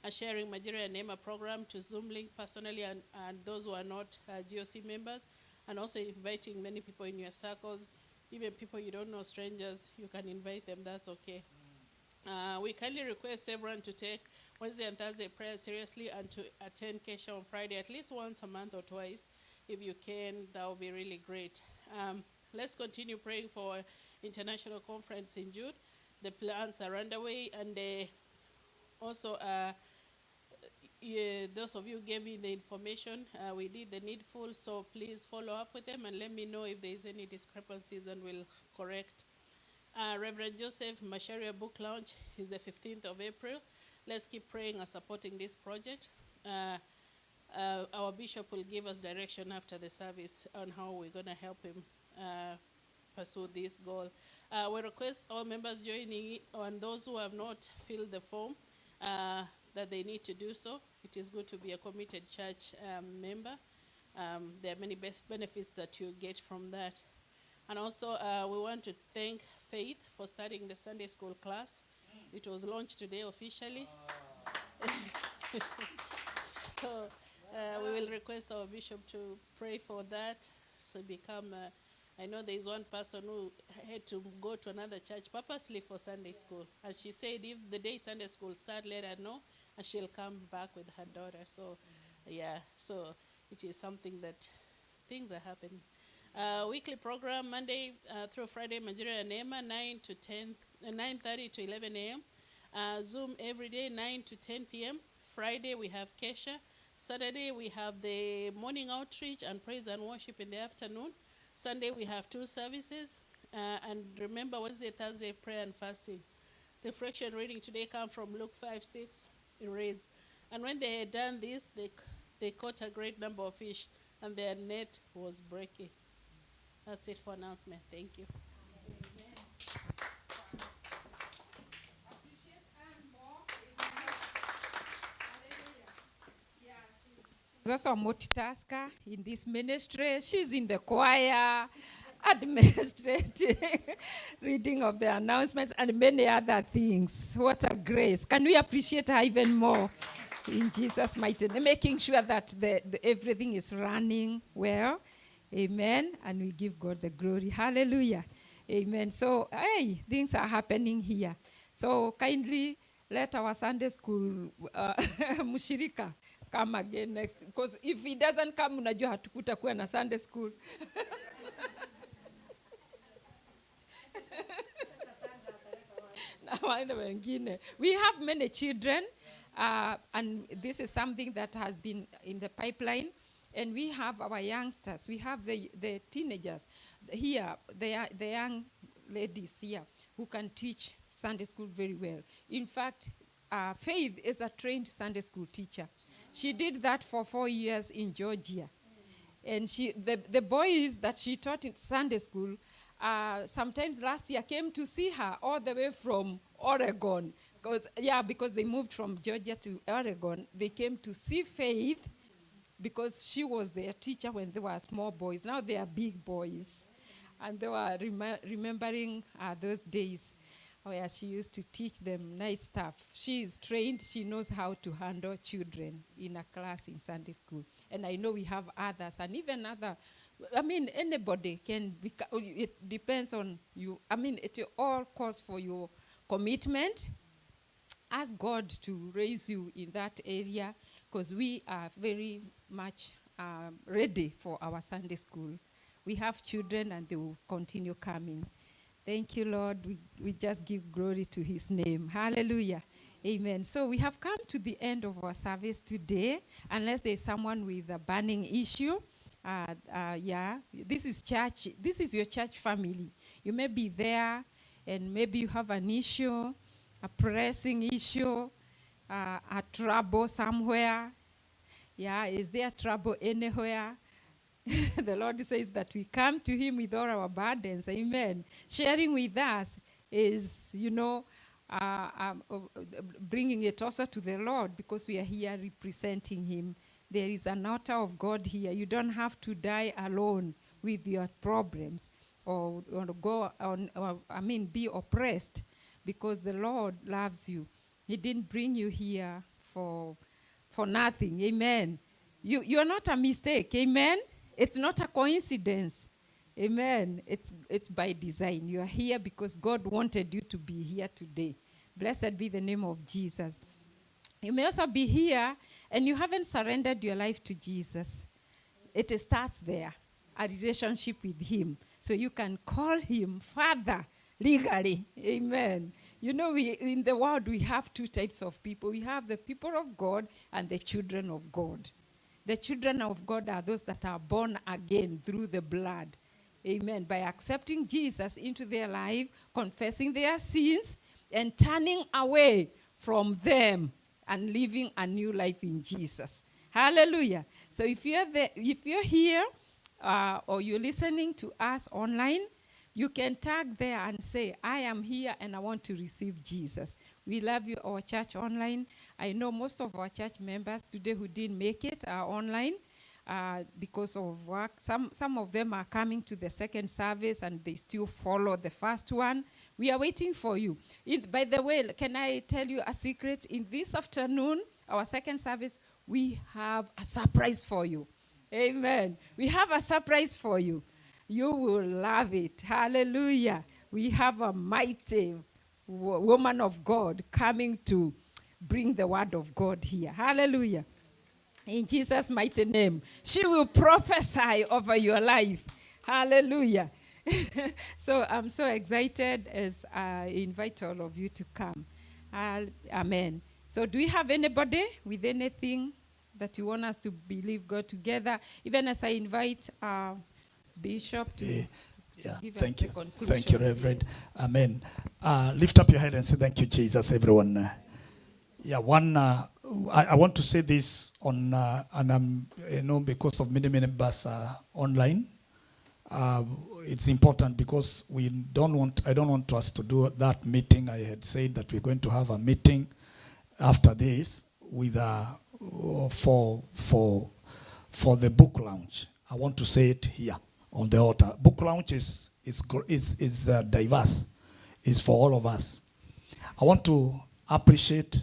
sharing Majira Neema program to Zoom link personally, and those who are not GOC members, and also inviting many people in your circles, even people you don't know, strangers, you can invite them, that's okay. We kindly request everyone to take Wednesday and Thursday prayer seriously and to attend Kesha on Friday at least once a month or twice. If you can, that would be really great. Let's continue praying for international conference in June. The plans are underway, and also those of you gave me the information, we did the needful, so please follow up with them and let me know if there is any discrepancies, and we'll correct. Reverend Joseph Masharia book launch is the 15th of April. Let's keep praying and supporting this project. Our bishop will give us direction after the service on how we're going to help him pursue this goal. We request all members joining, and those who have not filled the form, that they need to do so. It is good to be a committed church member. There are many benefits that you get from that. And also, we want to thank Faith for starting the Sunday school class. It was launched today officially. So we will request our bishop to pray for that. So become, I know there is one person who had to go to another church purposely for Sunday school. And she said if the day Sunday school starts, let her know, and she'll come back with her daughter. So, yeah, so it is something that things are happening. Weekly program, Monday through Friday, Majira Neema, 9:30 to 11 a.m. Zoom every day, 9 to 10 p.m. Friday, we have Kesha. Saturday, we have the morning outreach and praise and worship in the afternoon. Sunday, we have 2 services. And remember, Wednesday, Thursday, prayer and fasting. The reflection reading today comes from Luke 5:6. It reads, and when they had done this, they caught a great number of fish, and their net was breaking. That's it for announcement. Thank you. She's also a multitasker in this ministry. She's in the choir, administrating, reading of the announcements, and many other things. What a grace. Can we appreciate her even more? In Jesus' mighty name, making sure that everything is running well. Amen. And we give God the glory. Hallelujah. Amen. So, hey, things are happening here. So, kindly let our Sunday school Mushirika come again next. Because if he doesn't come, unajua hatukutakuwa na Sunday school. We have many children, and this is something that has been in the pipeline. And we have our youngsters. We have the teenagers here, the young ladies here who can teach Sunday school very well. In fact, Faith is a trained Sunday school teacher. She did that for 4 years in Georgia. And the boys that she taught in Sunday school, sometimes last year came to see her all the way from Oregon. Because they moved from Georgia to Oregon. They came to see Faith because she was their teacher when they were small boys. Now they are big boys. And they were remembering those days where she used to teach them nice stuff. She is trained. She knows how to handle children in a class in Sunday school. And I know we have others, and even other. I mean, anybody can. It depends on you. I mean, it all calls for your commitment. Ask God to raise you in that area, because we are very much ready for our Sunday school. We have children, and they will continue coming. Thank you, Lord. We just give glory to his name. Hallelujah. Amen. So we have come to the end of our service today. Unless there's someone with a burning issue, this is church. This is your church family. You may be there, and maybe you have an issue, a pressing issue, a trouble somewhere. Is there trouble anywhere? The Lord says that we come to him with all our burdens. Amen. Sharing with us is, bringing it also to the Lord, because we are here representing him. There is an altar of God here. You don't have to die alone with your problems or go on, be oppressed, because the Lord loves you. He didn't bring you here for nothing. Amen. You're not a mistake. Amen. It's not a coincidence. Amen. It's by design. You are here because God wanted you to be here today. Blessed be the name of Jesus. You may also be here and you haven't surrendered your life to Jesus. It starts there, a relationship with him. So you can call him Father legally. Amen. In the world we have two types of people. We have the people of God and the children of God. The children of God are those that are born again through the blood. Amen. By accepting Jesus into their life, confessing their sins, and turning away from them and living a new life in Jesus. Hallelujah. So if you're here or you're listening to us online, you can tag there and say, I am here and I want to receive Jesus. We love you, our church online. I know most of our church members today who didn't make it are online because of work. Some of them are coming to the second service and they still follow the first one. We are waiting for you. By the way, can I tell you a secret? In this afternoon, our second service, we have a surprise for you. Amen. We have a surprise for you. You will love it. Hallelujah. We have a mighty woman of God coming to bring the word of God here. Hallelujah. In Jesus' mighty name. She will prophesy over your life. Hallelujah. So I'm so excited as I invite all of you to come. Amen. So do we have anybody with anything that you want us to believe God together? Even as I invite Bishop to give us the conclusion. Thank you, Reverend. Amen. Lift up your head and say, thank you, Jesus, everyone. I want to say this on, and I'm, because of many members online. It's important because I don't want us to do that meeting. I had said that we're going to have a meeting after this with for the book launch. I want to say it here on the altar. Book launch is diverse. It's for all of us. I want to appreciate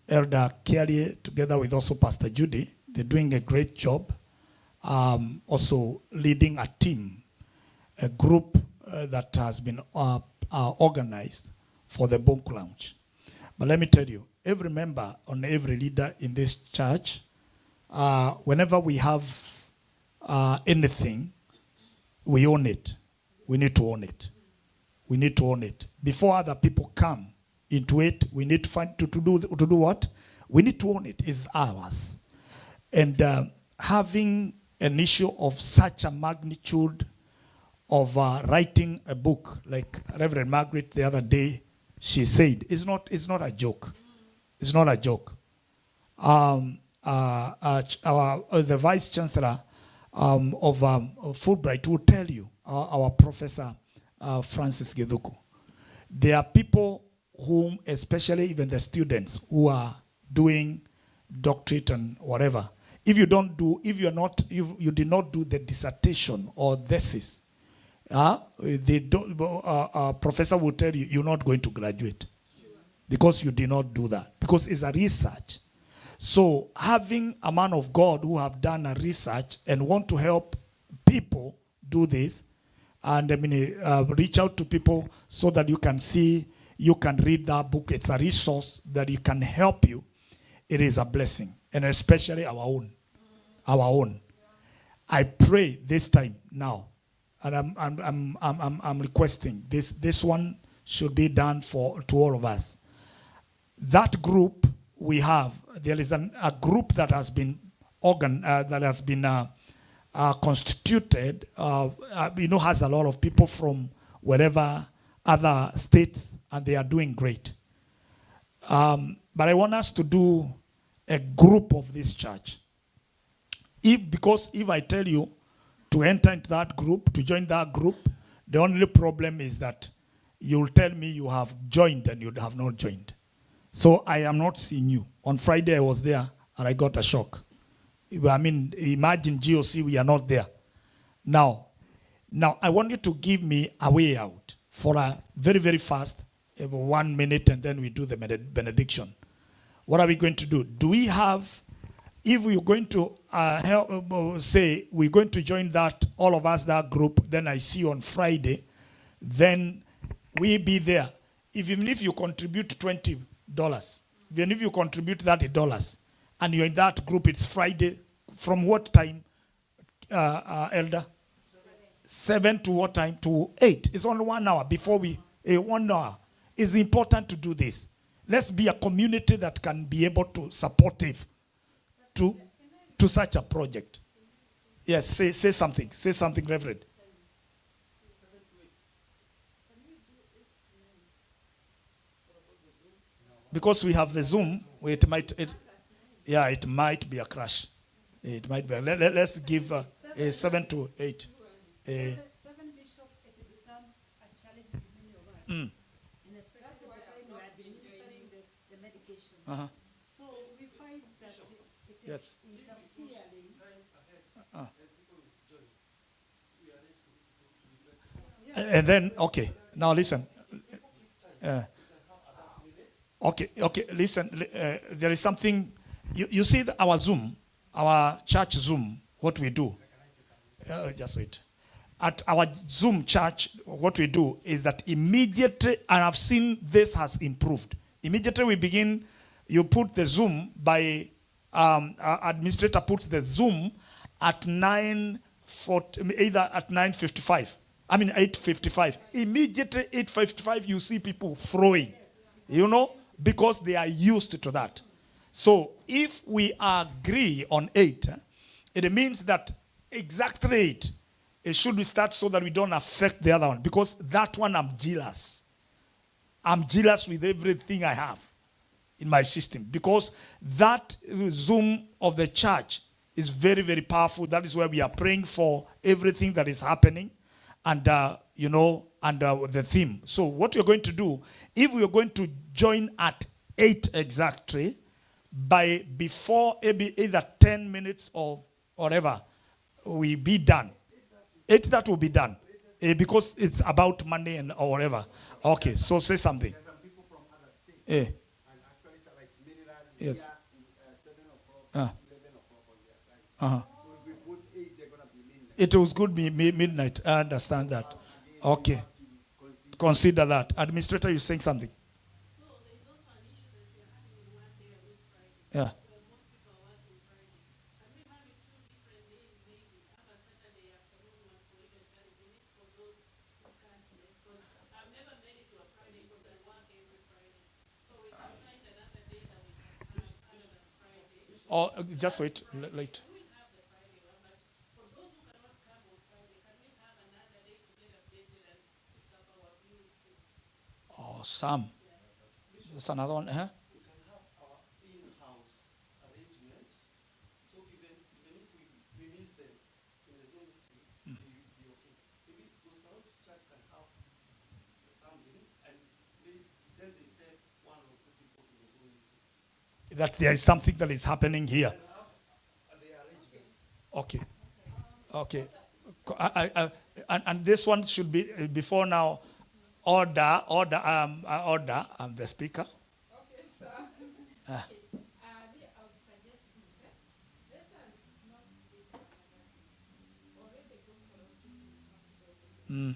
Elder Kelly together with also Pastor Judy. They're doing a great job. Also leading a team, a group that has been organized for the book launch. But let me tell you, every member and every leader in this church, whenever we have anything, we own it. We need to own it. We need to own it. Before other people come into it, we need to find to do what? We need to own it. It's ours. And having an issue of such a magnitude of writing a book, like Reverend Margaret the other day, she said, it's not a joke. It's not a joke. The Vice Chancellor of Fulbright will tell you, our professor Francis Githuku. There are people whom, especially even the students who are doing doctorate and whatever, if you did not do the dissertation or thesis, professor will tell you you're not going to graduate because you did not do that, because it's a research. So having a man of God who have done a research and want to help people do this, and reach out to people so that you can see, you can read that book. It's a resource that it can help you. It is a blessing, and especially our own. I pray this time now, and I'm requesting this one should be done to all of us. That group we have, there is a group that has been constituted, has a lot of people from wherever other states, and they are doing great. But I want us to do a group of this church. Because if I tell you to enter into that group, to join that group, the only problem is that you'll tell me you have joined and you have not joined. So I am not seeing you. On Friday I was there and I got a shock. Imagine GOC, we are not there. Now I want you to give me a way out for a very, very fast, 1 minute, and then we do the benediction. What are we going to do? Do we have, if we're going to say we're going to join that, all of us, that group, then I see you on Friday, then we be there. Even if you contribute $20, even if you contribute $30, and you're in that group, it's Friday. From what time, Elder? 7 to what time? To 8. It's only 1 hour before 1 hour. It's important to do this. Let's be a community that can be able to supportive to such a project. Yes, say something. Say something, Reverend. Because we have the Zoom, it might be a crash. It might be. Let's give 7 to 8. 7 Bishop, it becomes a challenge for many of us. And especially the time we are administering the medication. So we find that it is Yes. interfering. And then, okay, now listen. Okay, listen. There is something. You see our Zoom, our church Zoom, what we do. Just wait. At our Zoom church, what we do is that immediately, and I've seen this has improved. Immediately we begin, you put the Zoom by, administrator puts the Zoom at 9:40, either at 9:55. 8:55. Immediately 8:55, you see people throwing, because they are used to that. So if we agree on 8, it means that exactly 8, it should be start so that we don't affect the other one. Because that one, I'm jealous. I'm jealous with everything I have in my system. Because that Zoom of the church is very, very powerful. That is where we are praying for everything that is happening. And, the theme. So what you're going to do, if we are going to join at 8 exactly, before either 10 minutes or whatever, we be done. 8 that will be done. Because it's about money or whatever. Okay, so say something. There's some people from other states. And actually, like Maryland, yes. 7 o'clock, 11 o'clock on their side. So if we put 8, they're going to be midnight. It was good midnight. I understand that. Okay. Consider that. Administrator, you're saying something? So there is also an issue that we are having in one day a week Friday. Yeah. Most people are working Friday. Can we have it 2 different days, maybe? Have a Saturday afternoon one for even 30 minutes for those who can't make? Because I've never made it to a Friday because I work every Friday. So we can find another day that we can have other than Friday. Or just wait. Late. We will have the Friday one, but for those who cannot come on Friday, can we have another day to get updated and pick up our views too? Oh, Sam. That's another one. Huh? We can have our in-house arrangement. So even if we release them, that there is something that is happening here. Okay. Okay. And this one should be before now. Order. I'm the speaker. Okay, sir. Ah. I would suggest this. Let us not be already go for all to Mm.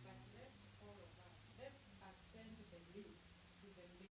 but let all of us, let us send the link to the link.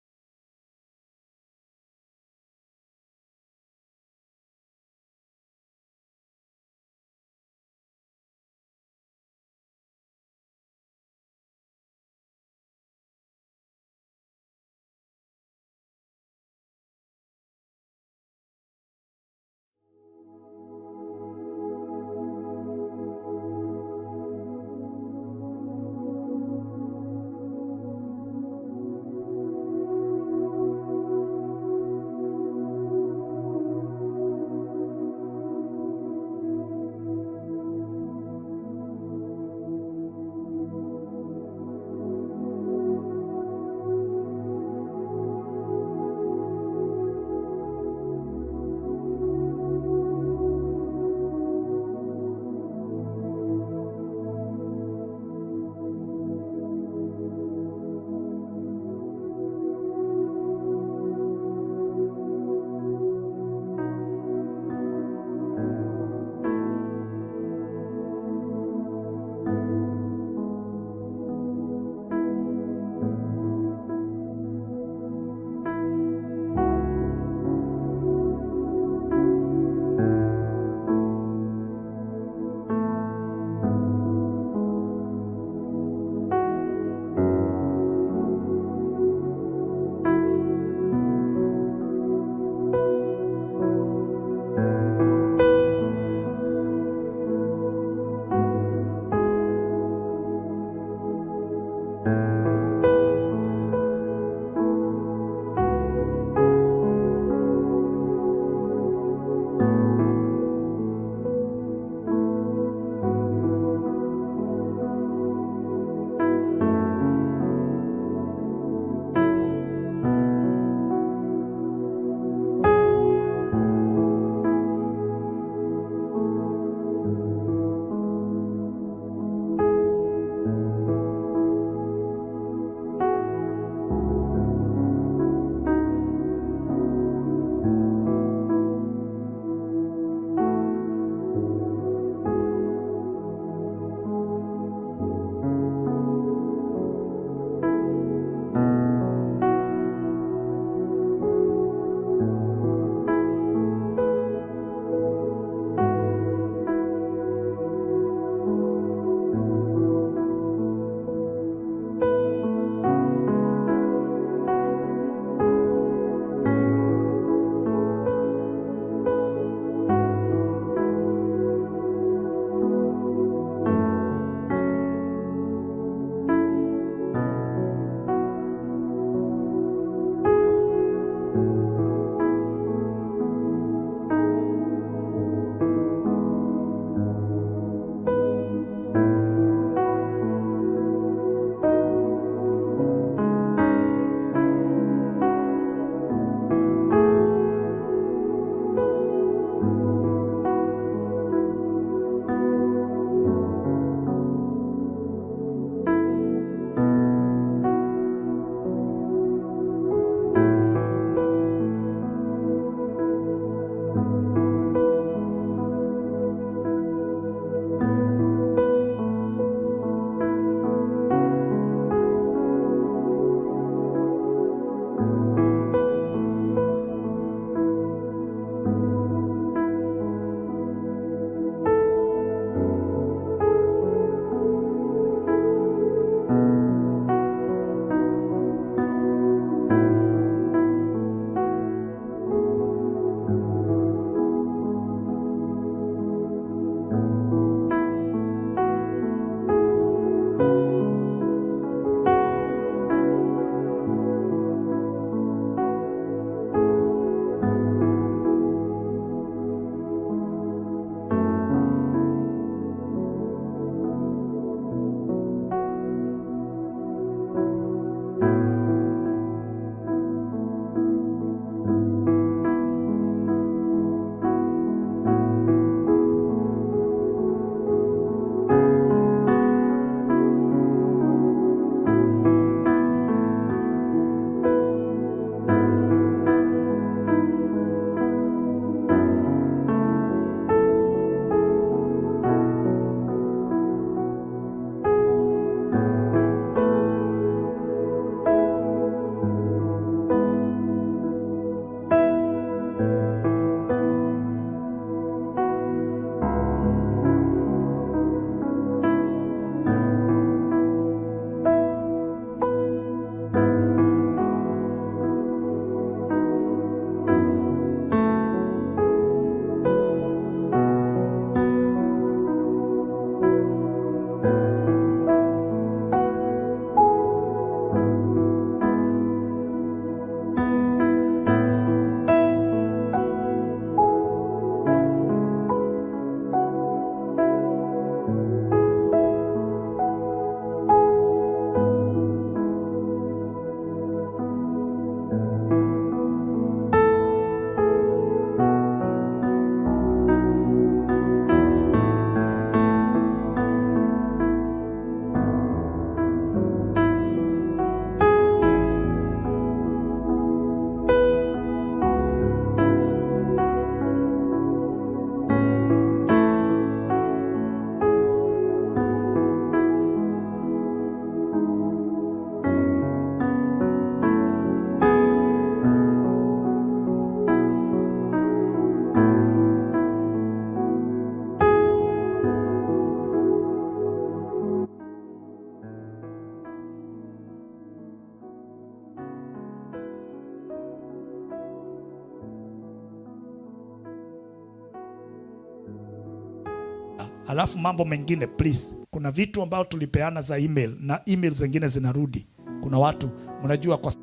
Alafu mambo mengine please, kuna vitu ambao tulipeana za email na email zingine zinarudi. Kuna watu mnajua kwa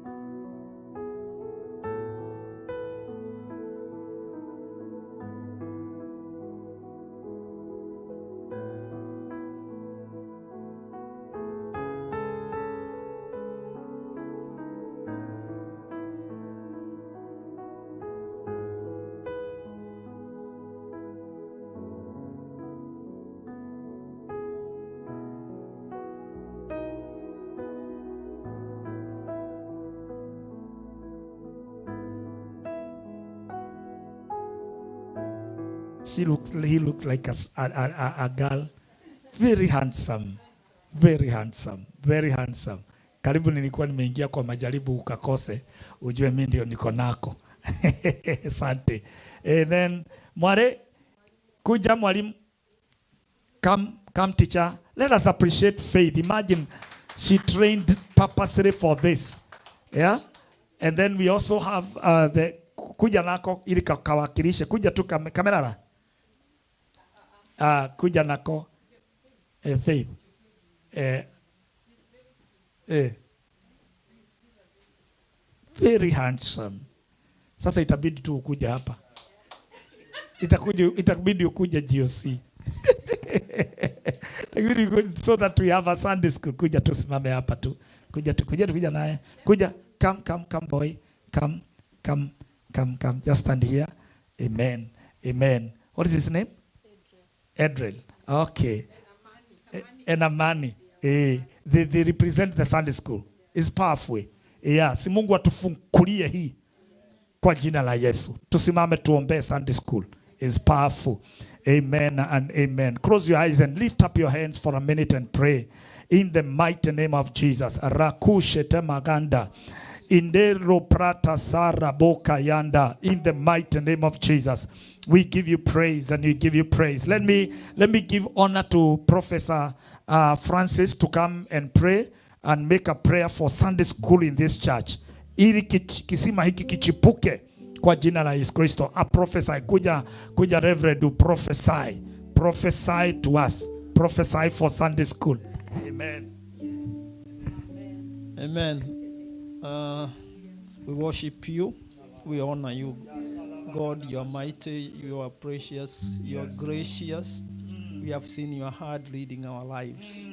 he looked like a girl, very handsome, very handsome, very handsome. Karibu nilikuwa nimeingia kwa majaribu ukakose, ujue mimi ndio niko nako. Asante. And then Mware, kuja mwalimu, come teacher. Let us appreciate Faith. Imagine she trained purposely for this. Yeah? And then we also have the kuja nako ili kawakilishe. Kuja tu kamera. Kuja nako Faith. Very handsome. Sasa itabidi tu ukuja hapa. Itabidi ukuje GOC. So that we have a Sunday school. Kuja tu simame hapa tu. Kuja naye. Kuja, come boy. Come. Just stand here. Amen. What is his name? Edrel. Okay. And Amani. They represent the Sunday school. It's powerful. Yeah, si Mungu atufungulie hii kwa jina la Yesu. Tusimame tuombe Sunday school. It's powerful. Amen and amen. Close your eyes and lift up your hands for a minute and pray in the mighty name of Jesus. Rakushe temaganda. Indero prata sara boka yanda. In the mighty name of Jesus, we give you praise and we give you praise. Let me give honor to Professor Francis to come and pray and make a prayer for Sunday school in this church. Ili kisima hiki kichipuke kwa jina la Yesu Kristo. A prophesy, kuja Reverend, do prophesy to us. Prophesy for Sunday school. Amen. Amen. We worship you. We honor you. God, you are mighty, you are precious, you are gracious. We have seen your heart leading our lives.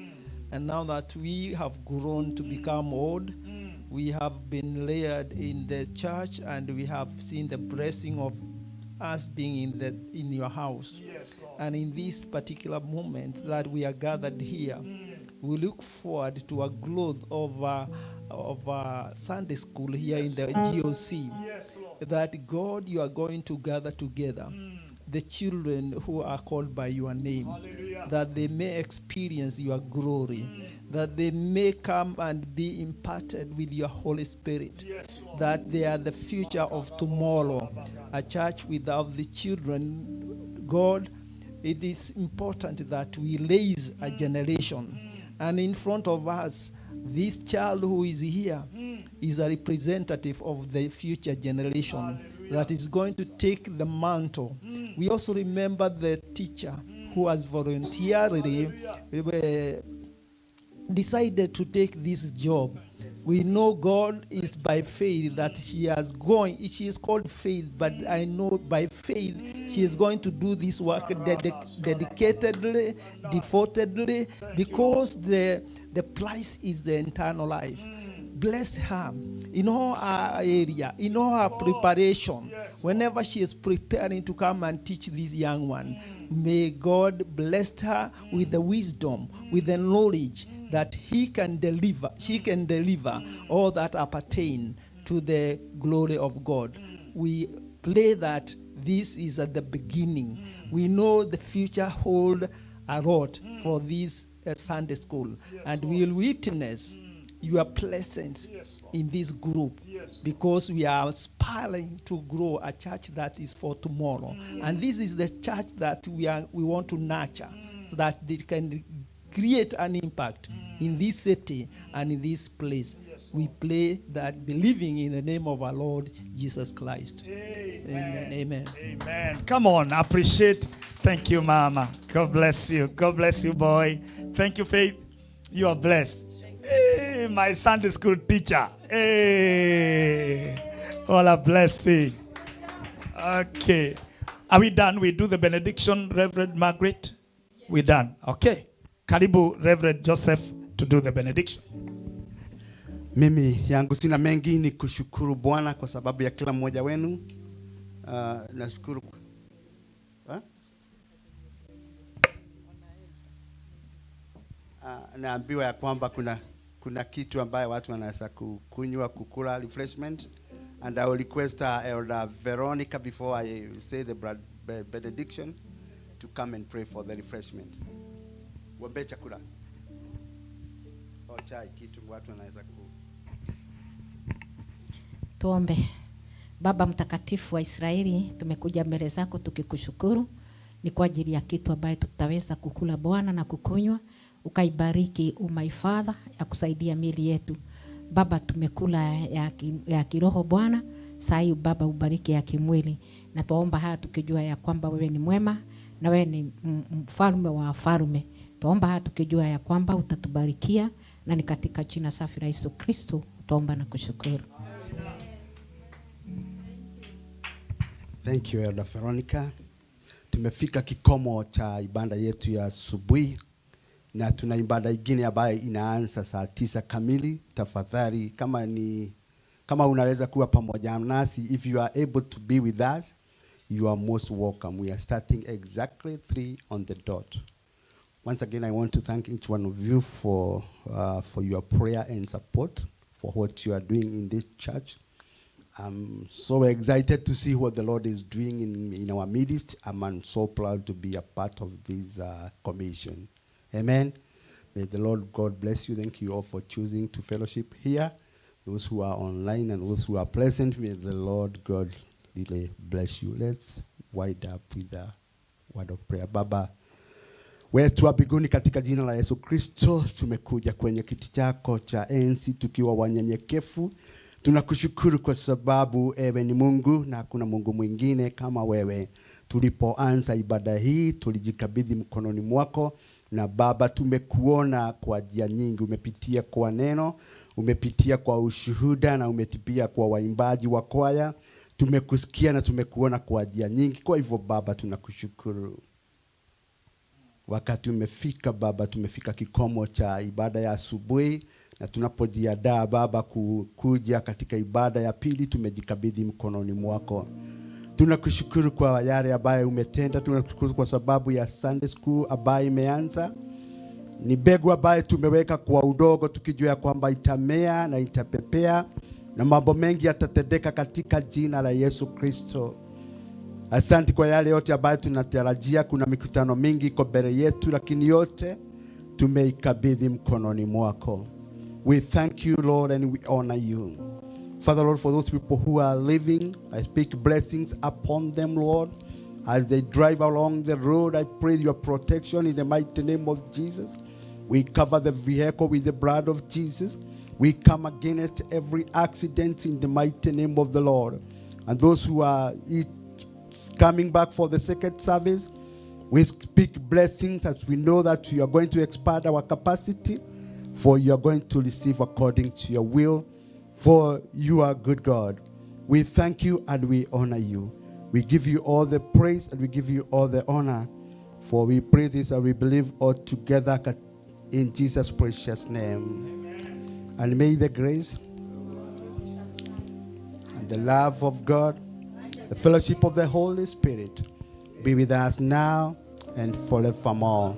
And now that we have grown to become old, we have been layered in the church and we have seen the blessing of us being in your house. Yes, Lord. And in this particular moment that we are gathered here, we look forward to a growth of Sunday school here in the GOC. Yes, Lord. That God, you are going to gather together the children who are called by your name. Hallelujah. That they may experience your glory, that they may come and be imparted with your Holy Spirit, Yes, Lord. that they are the future of tomorrow. A church without the children, God, it is important that we raise a generation. And in front of us, this child who is here is a representative of the future generation that is going to take the mantle. We also remember the teacher who has voluntarily decided to take this job. We know God is by faith that she is called Faith, but I know by faith she is going to do this work dedicatedly, devotedly, because the price is the eternal life. Bless her in all her area, in all her preparation. Whenever she is preparing to come and teach this young one, may God bless her with the wisdom, with the knowledge that she can deliver all that appertain to the glory of God. We pray that this is at the beginning. We know the future hold a lot for this Sunday school, and we'll witness your presence in this group, because we are aspiring to grow a church that is for tomorrow. And this is the church that we want to nurture, so that they can create an impact in this city and in this place. We pray that believing in the name of our Lord Jesus Christ. Amen. Amen. Amen. Come on, appreciate. Thank you, Mama. God bless you. God bless you, boy. Thank you, Faith. You are blessed. Hey, my Sunday school teacher. Hey, all a blessing. Okay. Are we done? We do the benediction, Reverend Margaret? We're done. Okay. Karibu, Reverend Joseph, to do the benediction. Mimi yangu sina mengi, ni kushukuru Bwana kwa sababu ya kila mmoja wenu. Nashukuru. Naambiwa ya kwamba kuna kitu ambaye watu wanaweza kukunywa, kukula, refreshment. And I will request Elder Veronica, before I say the benediction, to come and pray for the refreshment. Wambe chakula. Chai kitu watu wanaweza Tuombe. Baba mtakatifu wa Israeli, tumekuja mbele zako tukikushukuru ni kwa ajili ya kitu ambaye tutaweza kukula Bwana na kukunywa. Ukaibariki umaifadha ya kusaidia miili yetu. Baba, tumekula ya kiroho Bwana, sasa Baba ubariki ya kimwili. Na tuomba haya tukijua ya kwamba wewe ni mwema na wewe ni mfalme wa wafalme. Tuomba haya tukijua ya kwamba utatubarikia, na ni katika jina safi la Yesu Kristo tuomba na kushukuru. Thank you, Elder Veronica. Tumefika kikomo cha ibada yetu ya asubuhi, na tuna ibada nyingine ambayo inaanza saa 9 kamili. Tafadhali kama unaweza kuwa pamoja nasi, if you are able to be with us, you are most welcome. We are starting exactly 3 on the dot. Once again, I want to thank each one of you for your prayer and support for what you are doing in this church. I'm so excited to see what the Lord is doing in our midst. I'm so proud to be a part of this commission. Amen. May the Lord God bless you. Thank you all for choosing to fellowship here. Those who are online and those who are present, may the Lord God really bless you. Let's wind up with a word of prayer. Baba wetu wa mbinguni, katika jina la Yesu Kristo, tumekuja kwenye kiti chako cha enzi tukiwa wanyenyekevu. Tunakushukuru kwa sababu ewe ni Mungu na hakuna Mungu mwingine kama wewe. Tulipoanza ibada hii tulijikabidhi mkononi mwako, na Baba tumekuona kwa njia nyingi. Umepitia kwa neno, umepitia kwa ushuhuda, na umetipia kwa waimbaji wa kwaya. Tumekusikia na tumekuona kwa njia nyingi. Kwa hivyo Baba tunakushukuru. Wakati umefika Baba, tumefika kikomo cha ibada ya asubuhi, na tunapojiandaa Baba kuja katika ibada ya pili, tumejikabidhi mkononi mwako. Tunakushukuru kwa yale ambayo umetenda. Tunakushukuru kwa sababu ya Sunday school ambayo imeanza. Ni mbegu ambayo tumeweka kwa udogo, tukijua kwamba itamea na itapepea, na mambo mengi yatatendeka katika jina la Yesu Kristo. Asante kwa yale yote ambayo tunatarajia. Kuna mikutano mingi kwa mbele yetu, lakini yote tumeikabidhi mkononi mwako. We thank you, Lord, and we honor you. Father, Lord, for those people who are living, I speak blessings upon them, Lord. As they drive along the road, I pray your protection in the mighty name of Jesus. We cover the vehicle with the blood of Jesus. We come against every accident in the mighty name of the Lord. And those who are coming back for the second service, we speak blessings as we know that you are going to expand our capacity, for you are going to receive according to your will, for you are good God. We thank you and we honor you. We give you all the praise and we give you all the honor, for we pray this and we believe all together in Jesus' precious name. Amen. And may the grace and the love of God, the fellowship of the Holy Spirit be with us now and forevermore.